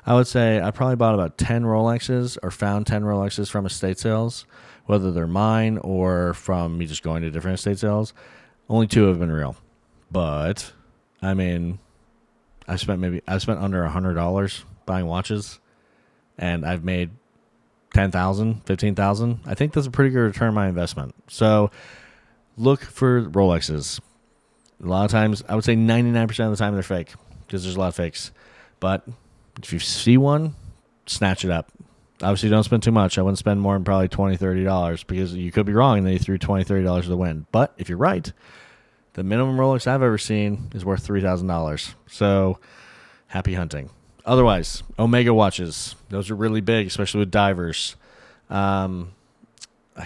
I would say I probably bought about 10 Rolexes or found 10 Rolexes from estate sales, whether they're mine or from me just going to different estate sales. Only 2 have been real. But, I mean, I've spent under $100 buying watches, and I've made $10,000, $15,000. I think that's a pretty good return on my investment. So look for Rolexes. A lot of times, I would say 99% of the time they're fake because there's a lot of fakes. But if you see one, snatch it up. Obviously, don't spend too much. I wouldn't spend more than probably $20, $30 because you could be wrong and then you threw $20, $30 to the wind. But if you're right, the minimum Rolex I've ever seen is worth $3,000. So happy hunting. Otherwise, Omega watches. Those are really big, especially with divers. I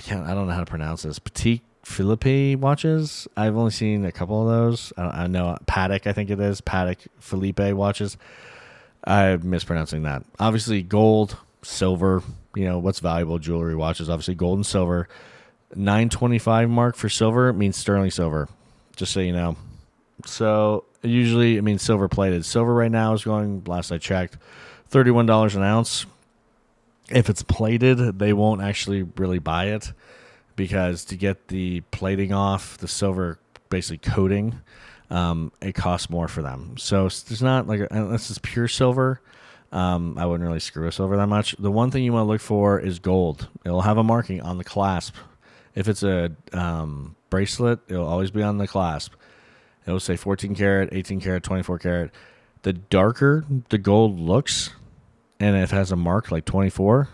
don't know how to pronounce this. Petit Philippe watches. I've only seen a couple of those. I know Patek, I think it is. Patek Philippe watches. I'm mispronouncing that. Obviously, gold, silver. What's valuable jewelry watches? Obviously, gold and silver. 925 mark for silver means sterling silver, just so you know. So usually, silver plated. Silver right now is going, last I checked, $31 an ounce. If it's plated, they won't actually really buy it because to get the plating off, the silver basically coating, it costs more for them. So there's not unless it's pure silver, I wouldn't really screw with silver that much. The one thing you want to look for is gold. It'll have a marking on the clasp. If it's a bracelet, it'll always be on the clasp. It'll say 14 karat, 18 karat, 24 karat. The darker the gold looks, and if it has a mark like 24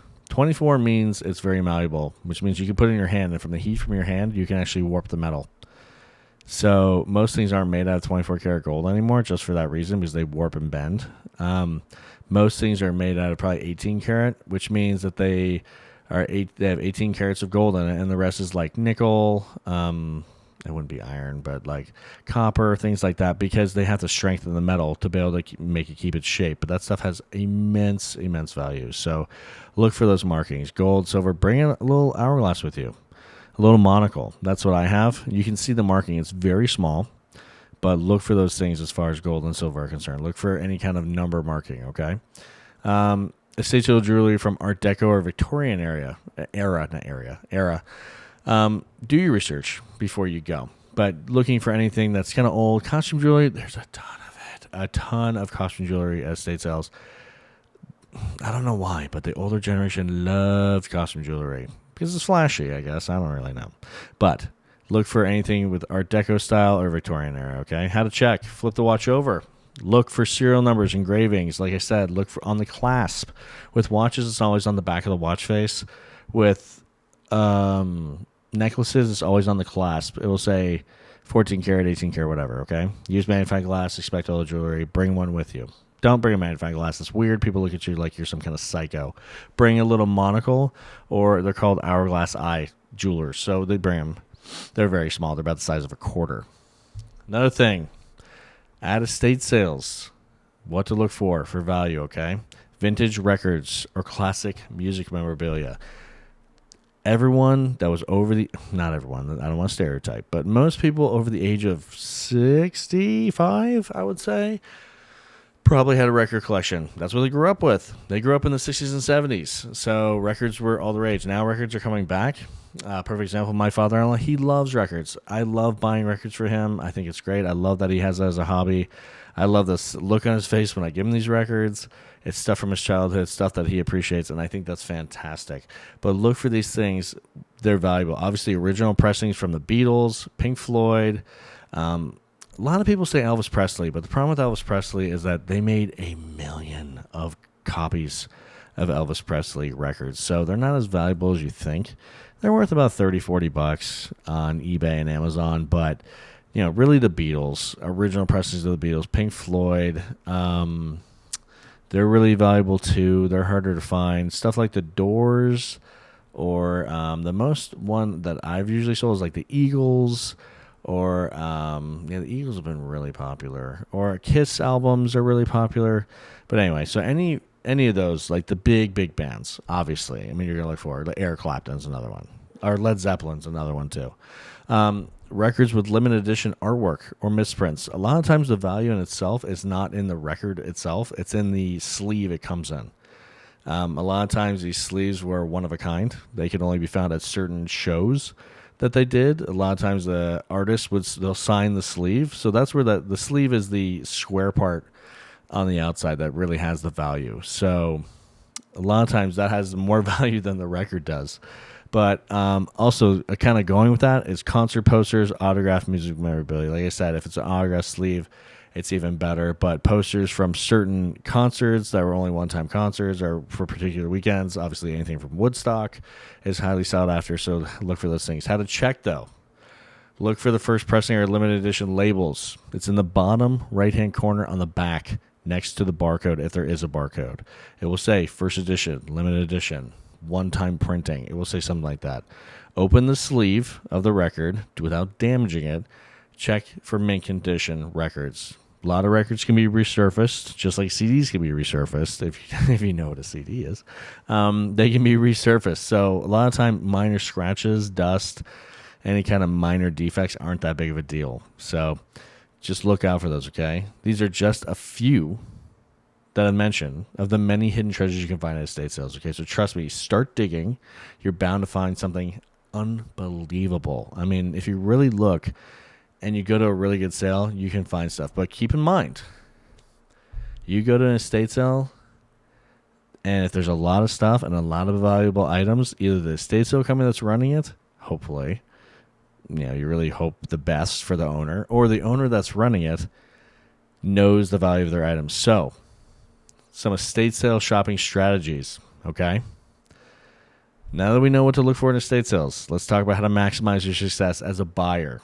means it's very malleable, which means you can put it in your hand, and from the heat from your hand, you can actually warp the metal. So most things aren't made out of 24 karat gold anymore just for that reason, because they warp and bend. Most things are made out of probably 18 karat, which means that they have 18 carats of gold in it, and the rest is like nickel, it wouldn't be iron, but like copper, things like that, because they have to strengthen the metal to be able to make it keep its shape. But that stuff has immense value. So look for those markings. Gold, silver, bring in a little hourglass with you. A little monocle. That's what I have. You can see the marking. It's very small, but look for those things as far as gold and silver are concerned. Look for any kind of number marking, okay? Estate sale jewelry from Art Deco or Victorian era. Do your research before you go. But looking for anything that's kind of old, costume jewelry, there's a ton of it. A ton of costume jewelry at estate sales. I don't know why, but the older generation loves costume jewelry because it's flashy, I guess. I don't really know. But look for anything with Art Deco style or Victorian era, okay? How to check. Flip the watch over. Look for serial numbers, engravings. Like I said, look for on the clasp. With watches, it's always on the back of the watch face. With necklaces, it's always on the clasp. It will say 14 karat, 18 karat, whatever, okay? Use magnifying glass, expect all the jewelry, bring one with you. Don't bring a magnifying glass. It's weird. People look at you like you're some kind of psycho. Bring a little monocle, or they're called hourglass eye jewelers. So they bring them. They're very small. They're about the size of a quarter. Another thing, at estate sales, what to look for value, okay? Vintage records or classic music memorabilia. Everyone that was not everyone, I don't want to stereotype, but most people over the age of 65, I would say, probably had a record collection. That's what they grew up with. They grew up in the 60s and 70s, so records were all the rage. Now records are coming back. Perfect example, my father-in-law, he loves records. I love buying records for him. I think it's great. I love that he has that as a hobby. I love this look on his face when I give him these records. It's stuff from his childhood, stuff that he appreciates, and I think that's fantastic. But look for these things. They're valuable. Obviously, original pressings from the Beatles, Pink Floyd. A lot of people say Elvis Presley, but the problem with Elvis Presley is that they made 1 million of copies of Elvis Presley records. So they're not as valuable as you think. They're worth about $30-$40 on eBay and Amazon, but really the Beatles, original pressings of the Beatles, Pink Floyd, they're really valuable too. They're harder to find. Stuff like the Doors, or the most one that I've usually sold is like the Eagles, or the Eagles have been really popular. Or Kiss albums are really popular. But anyway, so any of those, like the big bands, obviously, you're gonna look for Eric Clapton's another one, or Led Zeppelin's another one too. Records with limited edition artwork or misprints. A lot of times the value in itself is not in the record itself. It's in the sleeve it comes in. A lot of times these sleeves were one of a kind. They could only be found at certain shows that they did. A lot of times the artist they'll sign the sleeve. So that's where the sleeve is the square part on the outside that really has the value. So a lot of times that has more value than the record does. But also, kind of going with that is concert posters, autographed music memorabilia. Like I said, if it's an autograph sleeve, it's even better. But posters from certain concerts that were only one-time concerts or for particular weekends, obviously anything from Woodstock is highly sought after, so look for those things. How to check, though. Look for the first pressing or limited edition labels. It's in the bottom right-hand corner on the back next to the barcode, if there is a barcode. It will say first edition, limited edition, one-time printing. It will say something like that. Open the sleeve of the record without damaging it. Check for mint condition records. A lot of records can be resurfaced, just like CDs can be resurfaced, if you know what a CD is. They can be resurfaced. So a lot of time, minor scratches, dust, any kind of minor defects aren't that big of a deal. So just look out for those, okay? These are just a few that I mentioned of the many hidden treasures you can find at estate sales, okay? So trust me, start digging. You're bound to find something unbelievable. I mean, if you really look and you go to a really good sale, you can find stuff. But keep in mind, you go to an estate sale, and if there's a lot of stuff and a lot of valuable items, either the estate sale company that's running it, hopefully, you really hope the best for the owner, or the owner that's running it knows the value of their items. So, some estate sale shopping strategies, okay? Now that we know what to look for in estate sales, let's talk about how to maximize your success as a buyer.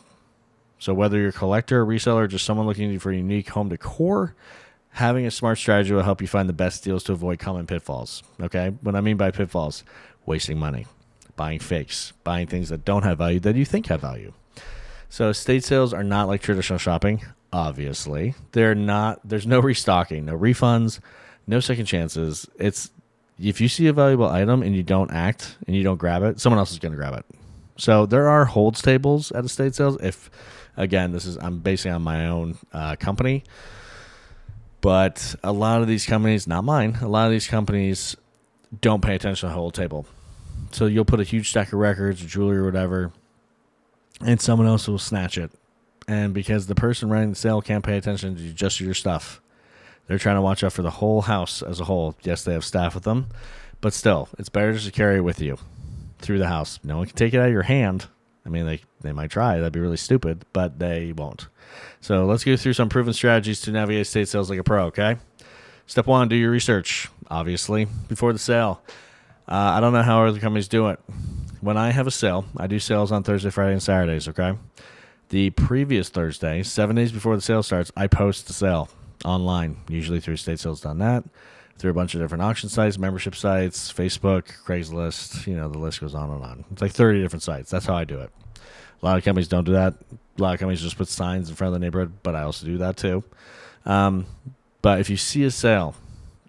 So whether you're a collector, a reseller, or just someone looking for unique home decor, having a smart strategy will help you find the best deals to avoid common pitfalls, okay? What I mean by pitfalls, wasting money, buying fakes, buying things that don't have value that you think have value. So estate sales are not like traditional shopping, obviously. They're not. There's no restocking, no refunds, no second chances. It's if you see a valuable item and you don't act and you don't grab it, someone else is going to grab it. So there are holds tables at estate sales. If, again, I'm basing on my own company, but a lot of these companies, not mine, a lot of these companies don't pay attention to the hold table. So you'll put a huge stack of records or jewelry or whatever, and someone else will snatch it. And because the person running the sale can't pay attention to just your stuff, they're trying to watch out for the whole house as a whole. Yes, they have staff with them, but still, it's better just to carry it with you through the house. No one can take it out of your hand. I mean, they might try. That'd be really stupid, but they won't. So let's go through some proven strategies to navigate estate sales like a pro, okay? Step 1, do your research, obviously, before the sale. I don't know how other companies do it. When I have a sale, I do sales on Thursday, Friday, and Saturdays, okay? The previous Thursday, 7 days before the sale starts, I post the sale online, usually through estatesales.net, through a bunch of different auction sites, membership sites, Facebook, Craigslist, the list goes on and on. It's like 30 different sites. That's how I do it. A lot of companies don't do that. A lot of companies just put signs in front of the neighborhood, but I also do that too. But if you see a sale,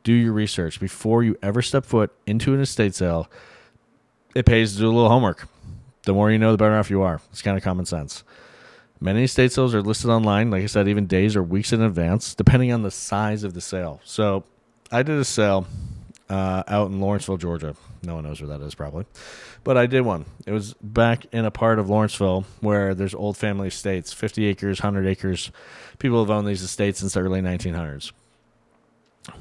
do your research. Before you ever step foot into an estate sale, it pays to do a little homework. The more you know, the better off you are. It's kind of common sense. Many estate sales are listed online, like I said, even days or weeks in advance, depending on the size of the sale. So I did a sale out in Lawrenceville, Georgia. No one knows where that is probably. But I did one. It was back in a part of Lawrenceville where there's old family estates, 50 acres, 100 acres. People have owned these estates since the early 1900s.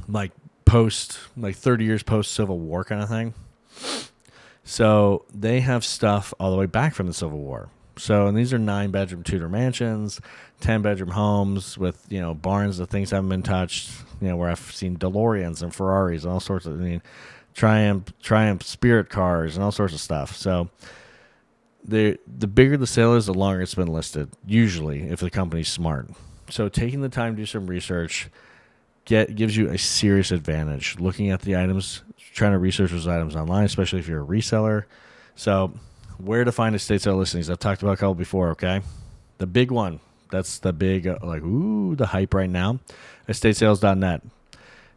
Like 30 years post-Civil War kind of thing. So they have stuff all the way back from the Civil War. So, and these are 9-bedroom Tudor mansions, 10-bedroom homes with, barns that things haven't been touched, where I've seen DeLoreans and Ferraris and all sorts of, Triumph Spirit cars and all sorts of stuff. So the bigger the sale is, the longer it's been listed, usually, if the company's smart. So taking the time to do some research gives you a serious advantage. Looking at the items, trying to research those items online, especially if you're a reseller. So where to find estate sale listings? I've talked about a couple before, okay? The big one, that's the big, the hype right now, estatesales.net.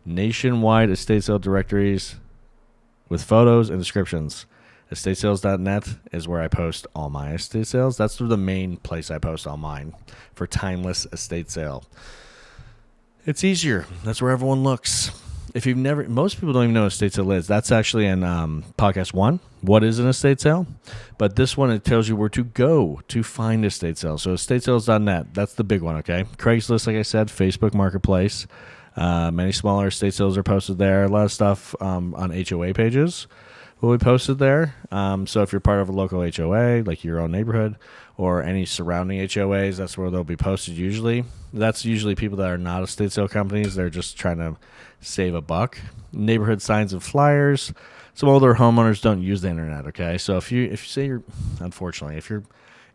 Nationwide estate sale directories with photos and descriptions. Estatesales.net is where I post all my estate sales. That's the main place I post all mine for timeless estate sale. It's easier. That's where everyone looks. Most people don't even know what estate sale is. That's actually in podcast 1. What is an estate sale? But this one, it tells you where to go to find estate sales. So estatesales.net, that's the big one, okay? Craigslist, like I said, Facebook Marketplace. Many smaller estate sales are posted there. A lot of stuff on HOA pages will be posted there. So if you're part of a local HOA, like your own neighborhood, or any surrounding HOAs, that's where they'll be posted usually. That's usually people that are not estate sale companies. They're just trying to save a buck. Neighborhood signs and flyers. Some older homeowners don't use the internet, okay? So if you say you're, unfortunately, if you're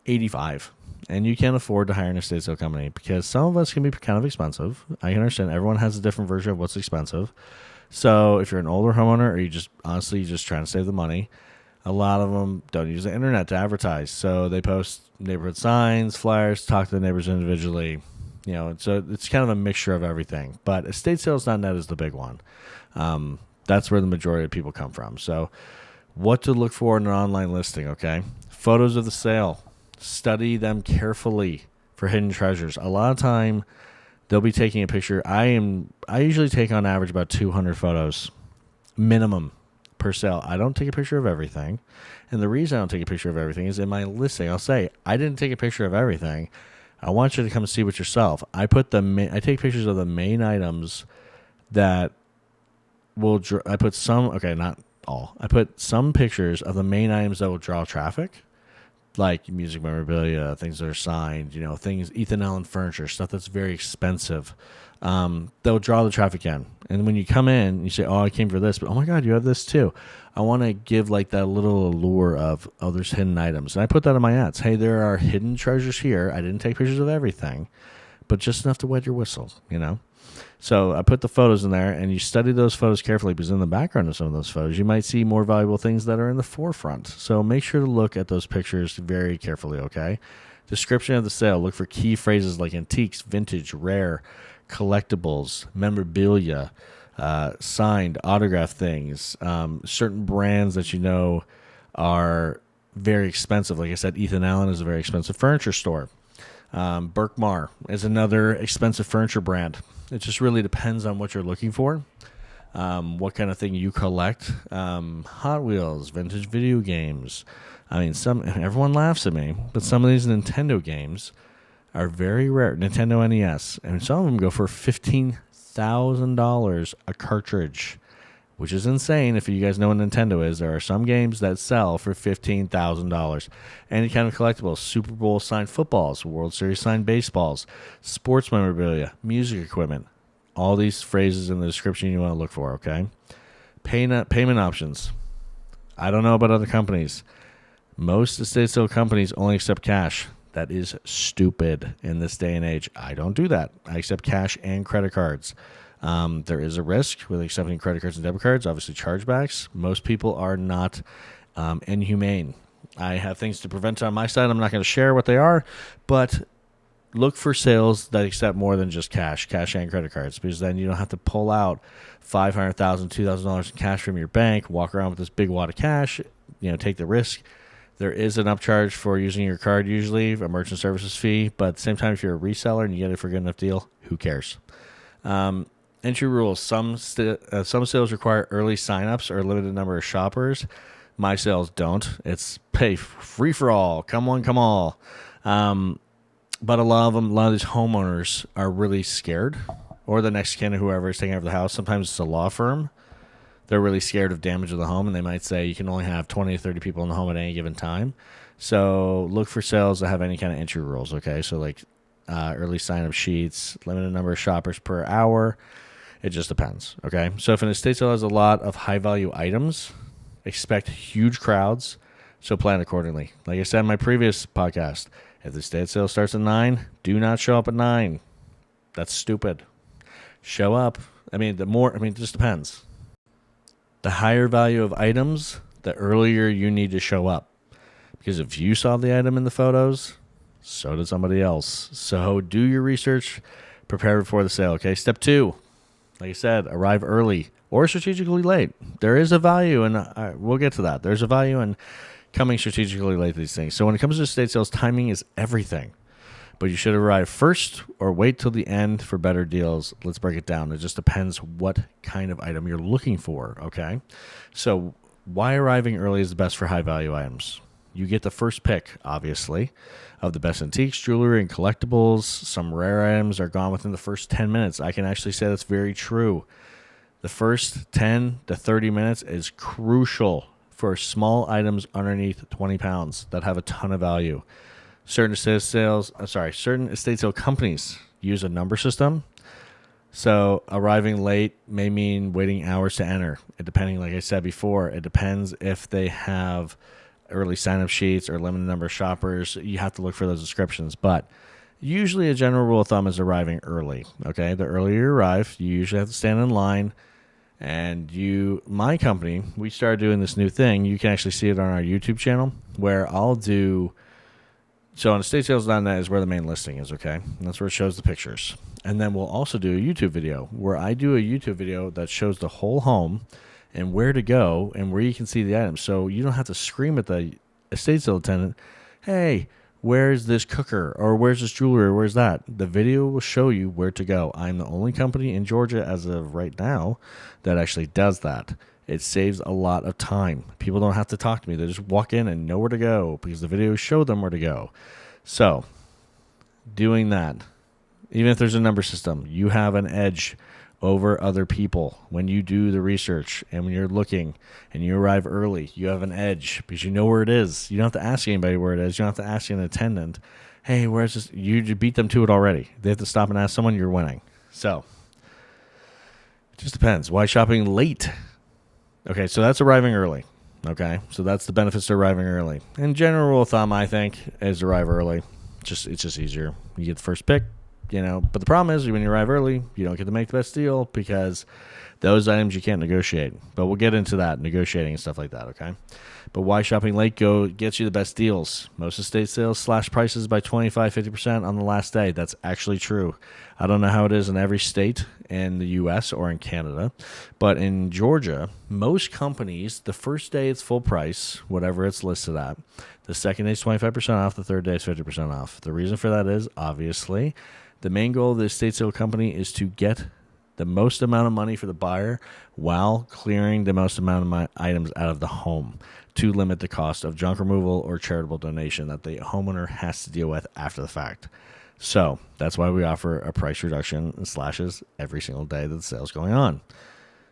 85 and you can't afford to hire an estate sale company, because some of us can be kind of expensive. I can understand everyone has a different version of what's expensive. So if you're an older homeowner or you just trying to save the money, a lot of them don't use the internet to advertise. So they post neighborhood signs, flyers, talk to the neighbors individually. So it's kind of a mixture of everything. But estatesales.net is the big one. That's where the majority of people come from. So what to look for in an online listing, okay? Photos of the sale. Study them carefully for hidden treasures. A lot of time they'll be taking a picture. I usually take on average about 200 photos minimum per sale. I don't take a picture of everything. And the reason I don't take a picture of everything is in my listing, I'll say, I didn't take a picture of everything. I want you to come see it yourself. I take pictures of the main items that I put some pictures of the main items that will draw traffic, like music memorabilia, things that are signed, things, Ethan Allen furniture, stuff that's very expensive. They'll draw the traffic in. And when you come in, you say, oh, I came for this, but oh my God, you have this too. I want to give like that little allure of, oh, there's hidden items. And I put that in my ads. Hey, there are hidden treasures here. I didn't take pictures of everything, but just enough to wet your whistle, So I put the photos in there, and you study those photos carefully, because in the background of some of those photos, you might see more valuable things that are in the forefront. So make sure to look at those pictures very carefully, okay? Description of the sale. Look for key phrases like antiques, vintage, rare, collectibles, memorabilia, signed, autographed things, certain brands that are very expensive. Like I said, Ethan Allen is a very expensive furniture store. Berkmar is another expensive furniture brand. It just really depends on what you're looking for, what kind of thing you collect. Hot Wheels, vintage video games. Everyone laughs at me, but some of these Nintendo games are very rare. Nintendo NES, and some of them go for $15,000 a cartridge, which is insane. If you guys know what Nintendo is, there are some games that sell for $15,000. Any kind of collectibles, Super Bowl signed footballs, World Series signed baseballs, sports memorabilia, music equipment, all these phrases in the description you want to look for, okay? Payment options. I don't know about other companies. Most estate sale companies only accept cash. That is stupid in this day and age. I don't do that. I accept cash and credit cards. There is a risk with accepting credit cards and debit cards, obviously chargebacks. Most people are not inhumane. I have things to prevent on my side. I'm not going to share what they are, but look for sales that accept more than just cash and credit cards, because then you don't have to pull out $500,000, $2,000 in cash from your bank, walk around with this big wad of cash, take the risk. There is an upcharge for using your card, usually a merchant services fee, but at the same time, if you're a reseller and you get it for a good enough deal, who cares? Entry rules. Some sales require early signups or a limited number of shoppers. My sales don't. It's pay free for all. Come on, come all. But a lot of these homeowners are really scared, or the next kin of whoever is taking over the house. Sometimes it's a law firm. They're really scared of damage to the home, and they might say you can only have 20 to 30 people in the home at any given time. So look for sales that have any kind of entry rules, okay? So like early sign-up sheets, limited number of shoppers per hour. It just depends, okay? So if an estate sale has a lot of high-value items, expect huge crowds, so plan accordingly. Like I said in my previous podcast, if the estate sale starts at 9, do not show up at 9. That's stupid. Show up. It just depends. The higher value of items, the earlier you need to show up. Because if you saw the item in the photos, so did somebody else. So do your research, prepare before the sale, okay? Step 2, like I said, arrive early or strategically late. There is a value, and we'll get to that. There's a value in coming strategically late to these things. So when it comes to estate sales, timing is everything. But you should arrive first or wait till the end for better deals. Let's break it down. It just depends what kind of item you're looking for, okay? So why arriving early is the best for high-value items? You get the first pick, obviously, of the best antiques, jewelry, and collectibles. Some rare items are gone within the first 10 minutes. I can actually say that's very true. The first 10 to 30 minutes is crucial for small items underneath 20 pounds that have a ton of value. Certain estate sale companies use a number system. So arriving late may mean waiting hours to enter. Depending, like I said before, it depends if they have early sign-up sheets or limited number of shoppers. You have to look for those descriptions. But usually a general rule of thumb is arriving early. Okay, the earlier you arrive, you usually have to stand in line. And my company, we started doing this new thing. You can actually see it on our YouTube channel where I'll do. So on estatesales.net is where the main listing is, okay? And that's where it shows the pictures. And then we'll also do a YouTube video where I do a YouTube video that shows the whole home and where to go and where you can see the items. So you don't have to scream at the estate sale attendant, hey, where's this cooker? Or where's this jewelry? Or where's that? The video will show you where to go. I'm the only company in Georgia as of right now that actually does that. It saves a lot of time. People don't have to talk to me. They just walk in and know where to go because the videos show them where to go. So, doing that, even if there's a number system, you have an edge over other people when you do the research and when you're looking and you arrive early. You have an edge because you know where it is. You don't have to ask anybody where it is. You don't have to ask an attendant, hey, where's this? You beat them to it already. They have to stop and ask someone, you're winning. So, it just depends. Why shopping late? Okay, so that's arriving early. Okay, so that's the benefits to arriving early. And general rule of thumb, I think, is arrive early. It's just easier. You get the first pick, But the problem is when you arrive early, you don't get to make the best deal because those items you can't negotiate. But we'll get into that, negotiating and stuff like that, okay? But why shopping late gets you the best deals? Most estate sales slash prices by 25-50% on the last day. That's actually true. I don't know how it is in every state in the U.S. or in Canada, but in Georgia, most companies, the first day it's full price, whatever it's listed at. The second day is 25% off. The third day is 50% off. The reason for that is, obviously, the main goal of the estate sale company is to get the most amount of money for the buyer while clearing the most amount of items out of the home to limit the cost of junk removal or charitable donation that the homeowner has to deal with after the fact. So that's why we offer a price reduction and slashes every single day that the sale's going on.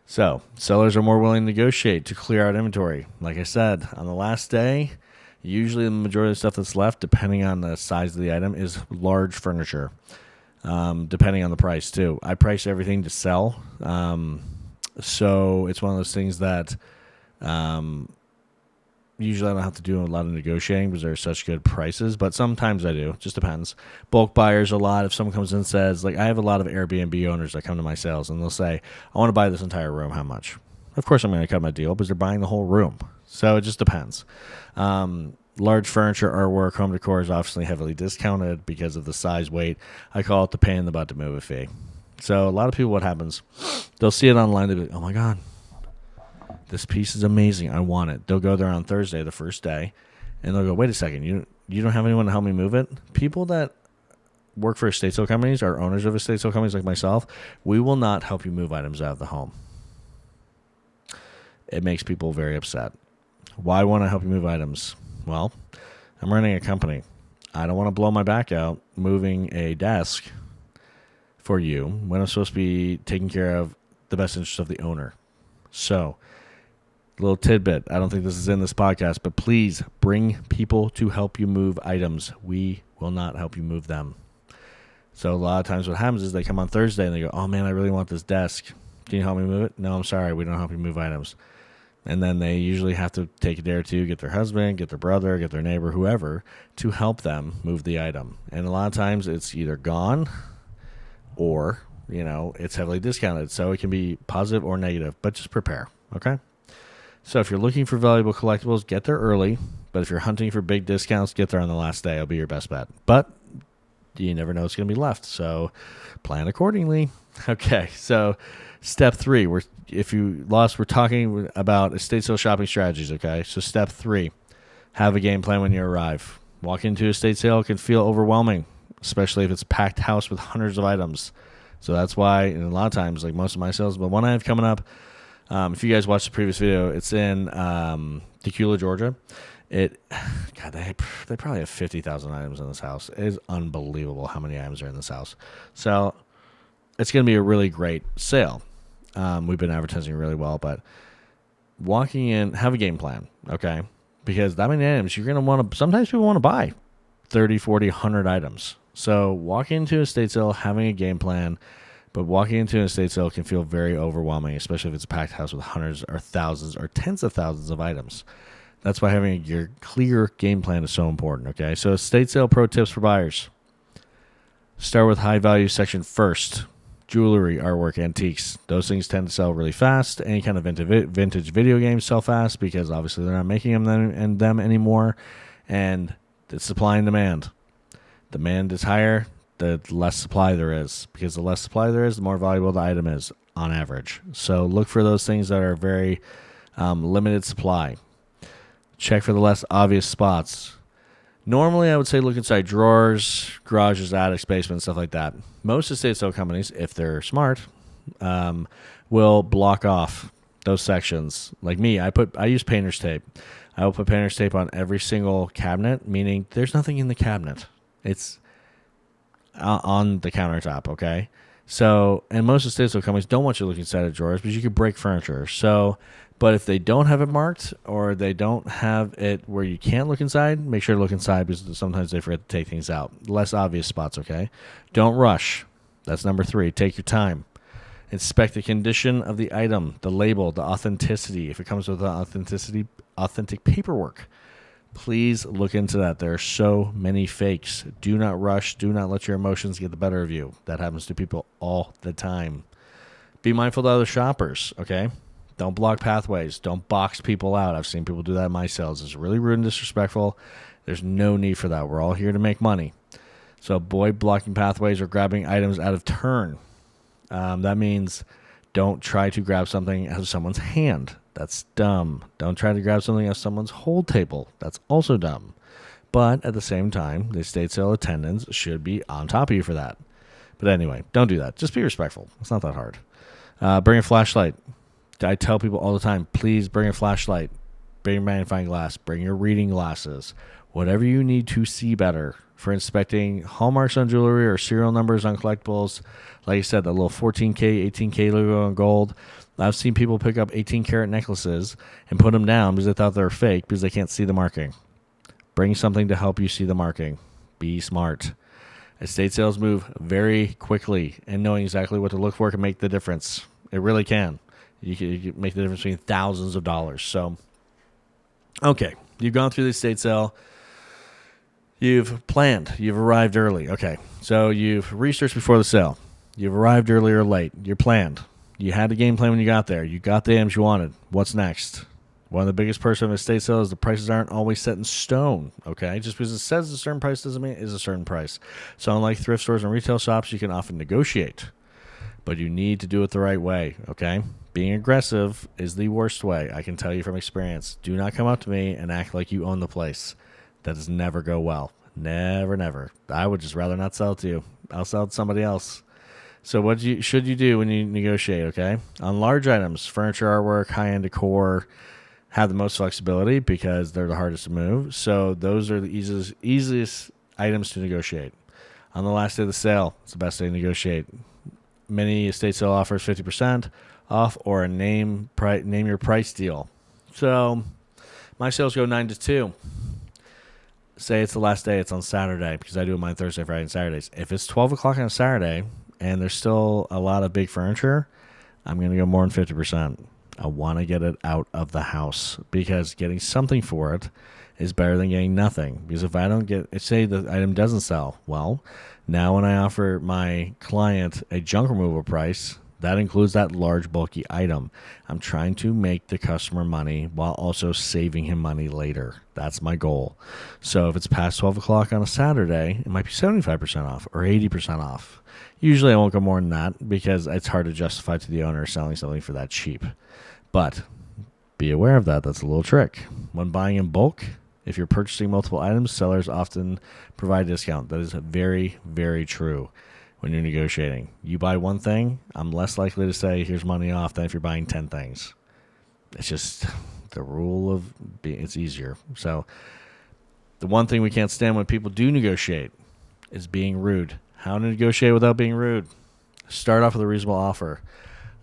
So sellers are more willing to negotiate to clear out inventory. Like I said, on the last day, usually the majority of the stuff that's left, depending on the size of the item, is large furniture. Depending on the price too. I price everything to sell. So it's one of those things that usually I don't have to do a lot of negotiating because they're such good prices, but sometimes I do. It just depends. Bulk buyers a lot. If someone comes in and says, like I have a lot of Airbnb owners that come to my sales and they'll say, I want to buy this entire room. How much? Of course I'm going to cut my deal because they're buying the whole room. So it just depends. Large furniture, artwork, home decor is obviously heavily discounted because of the size, weight. I call it the pain in the butt to move a fee. So a lot of people, what happens, they'll see it online. They'll be like, oh my God, this piece is amazing. I want it. They'll go there on Thursday, the first day, and they'll go, wait a second, you don't have anyone to help me move it? People that work for estate sale companies are owners of estate sale companies like myself. We will not help you move items out of the home. It makes people very upset. Why won't I help you move items? Well, I'm running a company. I don't want to blow my back out moving a desk for you when I'm supposed to be taking care of the best interests of the owner. So, little tidbit. I don't think this is in this podcast, but please bring people to help you move items. We will not help you move them. So a lot of times what happens is they come on Thursday and they go, oh man, I really want this desk. Can you help me move it? No, I'm sorry. We don't help you move items. And then they usually have to take a day or two, get their husband, get their brother, get their neighbor, whoever, to help them move the item. And a lot of times it's either gone or, it's heavily discounted. So it can be positive or negative, but just prepare, okay? So if you're looking for valuable collectibles, get there early. But if you're hunting for big discounts, get there on the last day. It'll be your best bet. But you never know what's going to be left. So plan accordingly. Okay, so step 3, we're talking about estate sale shopping strategies, okay? So step 3, have a game plan when you arrive. Walk into a estate sale can feel overwhelming, especially if it's a packed house with hundreds of items. So that's why, and a lot of times, like most of my sales, but one I have coming up, if you guys watched the previous video, it's in Tequila, Georgia. God, they probably have 50,000 items in this house. It is unbelievable how many items are in this house. So it's going to be a really great sale. We've been advertising really well, but walking in, have a game plan, okay? Because that many items, you're going to want to, sometimes people want to buy 30, 40, 100 items. So walking into a estate sale, having a game plan, but walking into an estate sale can feel very overwhelming, especially if it's a packed house with hundreds or thousands or tens of thousands of items. That's why having your clear game plan is so important, okay? So estate sale pro tips for buyers. Start with high value section first. Jewelry, artwork, antiques. Those things tend to sell really fast. Any kind of vintage video games sell fast because obviously they're not making them anymore. And it's supply and demand. Demand is higher, the less supply there is. Because the less supply there is, the more valuable the item is on average. So look for those things that are very limited supply. Check for the less obvious spots. Normally, I would say look inside drawers, garages, attics, basements, stuff like that. Most estate sale companies, if they're smart, will block off those sections. Like me, I use painter's tape. I will put painter's tape on every single cabinet, meaning there's nothing in the cabinet. It's on the countertop, okay? So, and most estate sale companies don't want you looking inside of drawers because you could break furniture. So, but if they don't have it marked or they don't have it where you can't look inside, make sure to look inside because sometimes they forget to take things out. Less obvious spots, okay? Don't rush. That's number 3. Take your time. Inspect the condition of the item, the label, the authenticity. If it comes with authentic paperwork, please look into that. There are so many fakes. Do not rush. Do not let your emotions get the better of you. That happens to people all the time. Be mindful of other shoppers, okay? Don't block pathways. Don't box people out. I've seen people do that in my sales. It's really rude and disrespectful. There's no need for that. We're all here to make money. So avoid blocking pathways or grabbing items out of turn. That means don't try to grab something out of someone's hand. That's dumb. Don't try to grab something out of someone's whole table. That's also dumb. But at the same time, the estate sale attendants should be on top of you for that. But anyway, don't do that. Just be respectful. It's not that hard. Bring a flashlight. I tell people all the time, please bring a flashlight, bring your magnifying glass, bring your reading glasses, whatever you need to see better for inspecting hallmarks on jewelry or serial numbers on collectibles. Like I said, the little 14K, 18K logo on gold. I've seen people pick up 18-karat necklaces and put them down because they thought they were fake because they can't see the marking. Bring something to help you see the marking. Be smart. Estate sales move very quickly, and knowing exactly what to look for can make the difference. It really can. You can make the difference between thousands of dollars. So, okay, you've gone through the estate sale. You've planned. You've arrived early. Okay, so you've researched before the sale. You've arrived early or late. You're planned. You had a game plan when you got there. You got the items you wanted. What's next? One of the biggest perks of an estate sale is the prices aren't always set in stone, okay? Just because it says a certain price doesn't mean it is a certain price. So unlike thrift stores and retail shops, you can often negotiate. But you need to do it the right way, okay? Being aggressive is the worst way. I can tell you from experience. Do not come up to me and act like you own the place. That does never go well. Never, never. I would just rather not sell it to you. I'll sell it to somebody else. So what should you do when you negotiate, okay? On large items, furniture, artwork, high-end decor have the most flexibility because they're the hardest to move. So those are the easiest items to negotiate. On the last day of the sale, it's the best day to negotiate. Many estate sale offers 50% off or a name your price deal. So my sales go 9 to 2. Say it's the last day, it's on Saturday because I do mine Thursday, Friday, and Saturdays. If it's 12 o'clock on a Saturday and there's still a lot of big furniture, I'm going to go more than 50%. I want to get it out of the house because getting something for it is better than getting nothing. Because if I don't say the item doesn't sell, well, now when I offer my client a junk removal price, that includes that large, bulky item. I'm trying to make the customer money while also saving him money later. That's my goal. So if it's past 12 o'clock on a Saturday, it might be 75% off or 80% off. Usually I won't go more than that because it's hard to justify to the owner selling something for that cheap. But be aware of that. That's a little trick. When buying in bulk, if you're purchasing multiple items, sellers often provide a discount. That is very, very true when you're negotiating. You buy one thing, I'm less likely to say, here's money off than if you're buying 10 things. It's just The rule of being, it's easier. So the one thing we can't stand when people do negotiate is being rude. How to negotiate without being rude? Start off with a reasonable offer.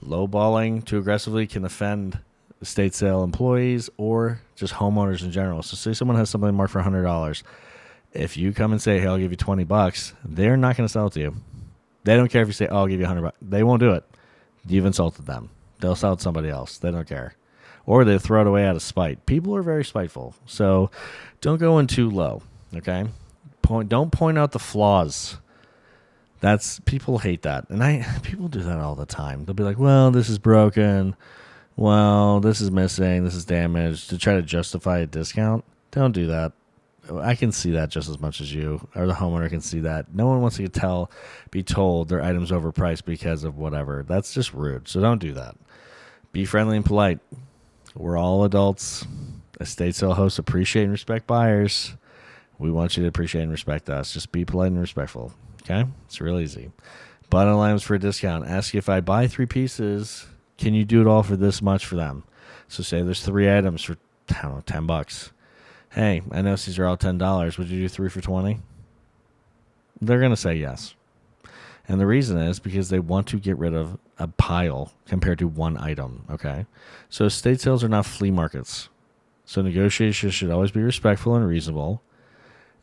Lowballing too aggressively can offend estate sale employees or just homeowners in general. So say someone has something marked for $100. If you come and say, hey, I'll give you $20, they're not going to sell it to you. They don't care if you say, oh, I'll give you $100. They won't do it. You've insulted them. They'll sell it to somebody else. They don't care. Or they throw it away out of spite. People are very spiteful. So don't go in too low, okay? Don't point out the flaws. People hate that. And people do that all the time. They'll be like, well, this is broken. Well, this is missing. This is damaged. To try to justify a discount, don't do that. I can see that just as much as you, or the homeowner can see that. No one wants to be told their item's overpriced because of whatever. That's just rude. So don't do that. Be friendly and polite. We're all adults. Estate sale hosts appreciate and respect buyers. We want you to appreciate and respect us. Just be polite and respectful. Okay? It's real easy. Bottom line is for a discount. Ask if I buy 3 pieces, can you do it all for this much for them? So say there's 3 items for, I don't know, $10. Hey, I know these are all $10. Would you do 3 for 20? They're going to say yes. And the reason is because they want to get rid of a pile compared to one item, okay? So estate sales are not flea markets. So negotiations should always be respectful and reasonable.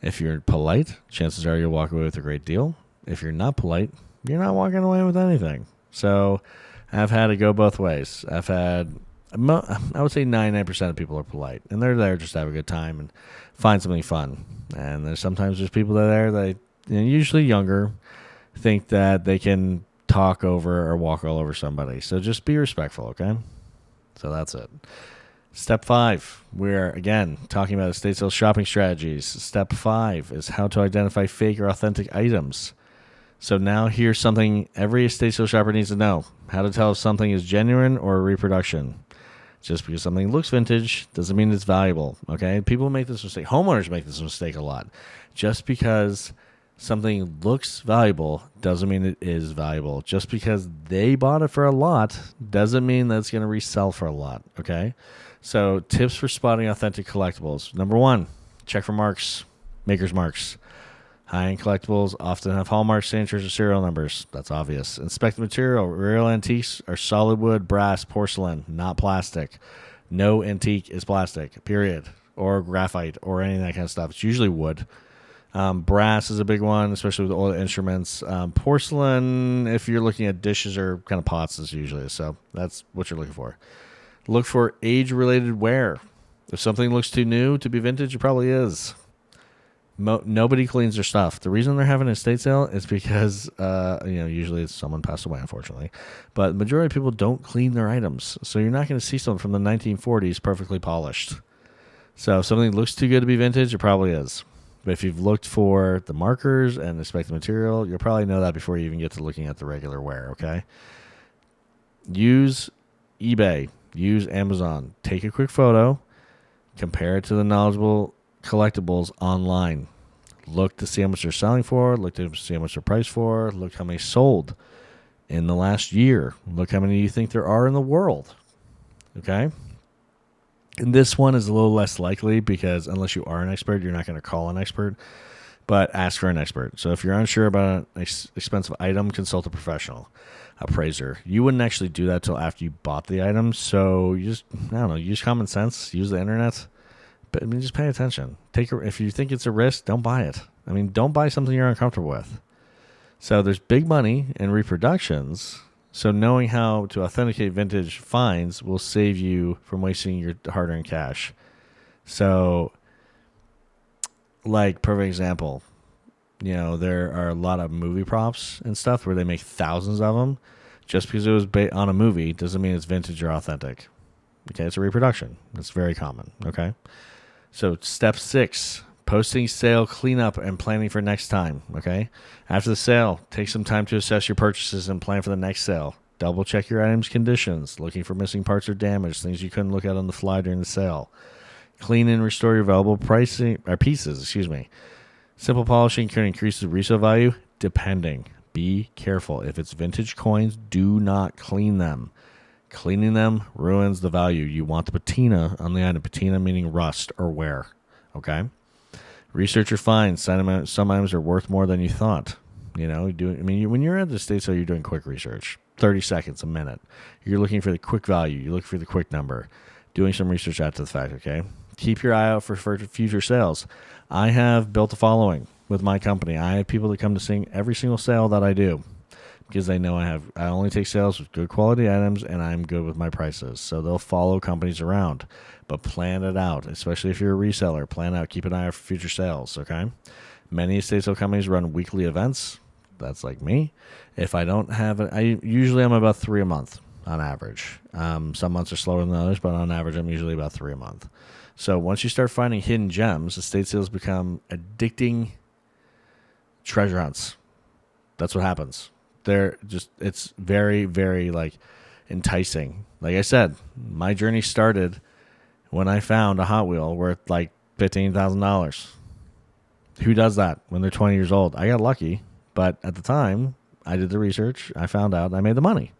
If you're polite, chances are you'll walk away with a great deal. If you're not polite, you're not walking away with anything. So I've had it go both ways. I would say 99% of people are polite, and they're there just to have a good time and find something fun. And there's people that are there that, usually younger, think that they can talk over or walk all over somebody. So just be respectful, okay? So that's it. Step 5, we're, again, talking about estate sales shopping strategies. Step 5 is how to identify fake or authentic items. So now here's something every estate sales shopper needs to know. How to tell if something is genuine or a reproduction. Just because something looks vintage doesn't mean it's valuable, okay? People make this mistake. Homeowners make this mistake a lot. Just because something looks valuable doesn't mean it is valuable. Just because they bought it for a lot doesn't mean that it's going to resell for a lot, okay? So tips for spotting authentic collectibles. Number 1, check for marks, maker's marks. High-end collectibles often have hallmarks, signatures, or serial numbers. That's obvious. Inspect the material. Real antiques are solid wood, brass, porcelain, not plastic. No antique is plastic, period. Or graphite, or any of that kind of stuff. It's usually wood. Brass is a big one, especially with old instruments. Porcelain, if you're looking at dishes or kind of pots, is usually. So that's what you're looking for. Look for age-related wear. If something looks too new to be vintage, it probably is. Nobody cleans their stuff. The reason they're having an estate sale is because, usually it's someone passed away, unfortunately. But the majority of people don't clean their items. So you're not going to see something from the 1940s perfectly polished. So if something looks too good to be vintage, it probably is. But if you've looked for the markers and inspect the material, you'll probably know that before you even get to looking at the regular wear, okay? Use eBay. Use Amazon. Take a quick photo. Compare it to the knowledgeable collectibles online. Look to see how much they're selling for. Look to see how much they're priced for. Look how many sold in the last year. Look how many you think there are in the world. Okay? And this one is a little less likely because unless you are an expert, you're not going to call an expert, but ask for an expert. So if you're unsure about an expensive item, consult a professional appraiser. You wouldn't actually do that till after you bought the item. So you just, use common sense, use the internet. But just pay attention. If you think it's a risk, don't buy it. Don't buy something you're uncomfortable with. So there's big money in reproductions. So knowing how to authenticate vintage finds will save you from wasting your hard-earned cash. So, like, perfect example, there are a lot of movie props and stuff where they make thousands of them. Just because it was on a movie doesn't mean it's vintage or authentic. Okay, it's a reproduction. That's very common, okay? So step 6, posting sale cleanup and planning for next time, okay? After the sale, take some time to assess your purchases and plan for the next sale. Double check your item's conditions, looking for missing parts or damage, things you couldn't look at on the fly during the sale. Clean and restore your valuable pieces. Simple polishing can increase the resale value, depending. Be careful. If it's vintage coins, do not clean them. Cleaning them ruins the value. You want the patina on the item. Patina meaning rust or wear. Okay? Research your finds. Some items are worth more than you thought. When you're at the estate sale, you're doing quick research. 30 seconds, a minute. You're looking for the quick value. You're looking for the quick number. Doing some research after the fact, okay? Keep your eye out for future sales. I have built a following with my company. I have people that come to see every single sale that I do because they know I only take sales with good quality items and I'm good with my prices. So they'll follow companies around, but plan it out, especially if you're a reseller. Plan out, keep an eye out for future sales, okay? Many estate sale companies run weekly events. That's like me. If I don't have it, I'm about 3 a month on average. Some months are slower than others, but on average, I'm usually about 3 a month. So once you start finding hidden gems, estate sales become addicting treasure hunts. That's what happens. It's very, very enticing. Like I said, my journey started when I found a Hot Wheel worth $15,000. Who does that when they're 20 years old? I got lucky, but at the time, I did the research. I found out. I made the money.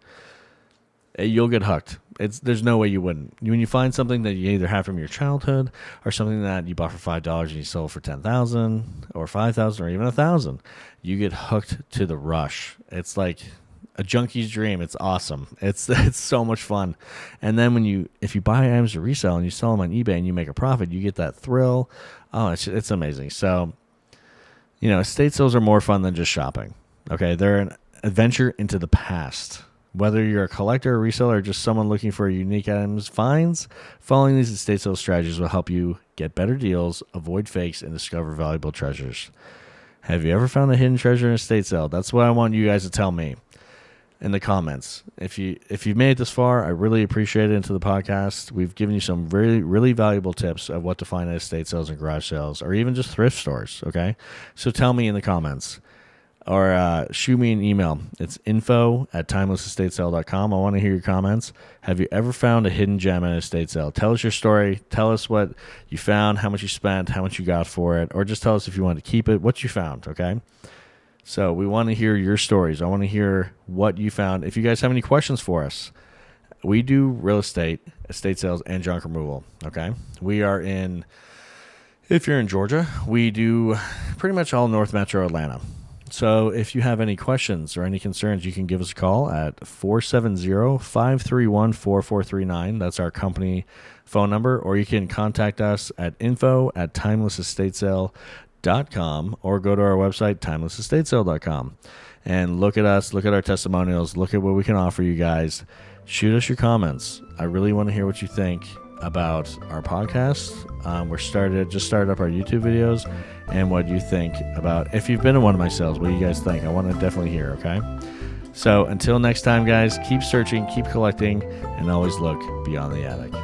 You'll get hooked. There's no way you wouldn't. When you find something that you either have from your childhood or something that you bought for $5 and you sold for $10,000 or $5,000 or even $1,000, you get hooked to the rush. It's like a junkie's dream. It's awesome. It's so much fun. And then if you buy items to resell and you sell them on eBay and you make a profit, you get that thrill. Oh, it's amazing. So, estate sales are more fun than just shopping. Okay, they're an adventure into the past. Whether you're a collector, a reseller, or just someone looking for unique items finds, following these estate sales strategies will help you get better deals, avoid fakes, and discover valuable treasures. Have you ever found a hidden treasure in an estate sale? That's what I want you guys to tell me in the comments. If you've made it this far, I really appreciate it into the podcast. We've given you some really, really valuable tips of what to find at estate sales and garage sales, or even just thrift stores, okay? So tell me in the comments. Or shoot me an email. It's info@timelessesstatesale.com. I want to hear your comments. Have you ever found a hidden gem in an estate sale? Tell us your story. Tell us what you found, how much you spent, how much you got for it, or just tell us if you want to keep it, what you found, okay? So we want to hear your stories. I want to hear what you found. If you guys have any questions for us, we do real estate, estate sales, and junk removal, okay? If you're in Georgia, we do pretty much all North Metro Atlanta. So if you have any questions or any concerns, you can give us a call at 470-531-4439. That's our company phone number. Or you can contact us at info@timelessesstatesale.com or go to our website, timelessesstatesale.com. And look at us, look at our testimonials, look at what we can offer you guys. Shoot us your comments. I really want to hear what you think about our podcast. Just started up our YouTube videos, and what you think about, if you've been in one of my sales, what you guys think. I want to definitely hear, okay? So until next time, guys, keep searching, keep collecting, and always look beyond the attic.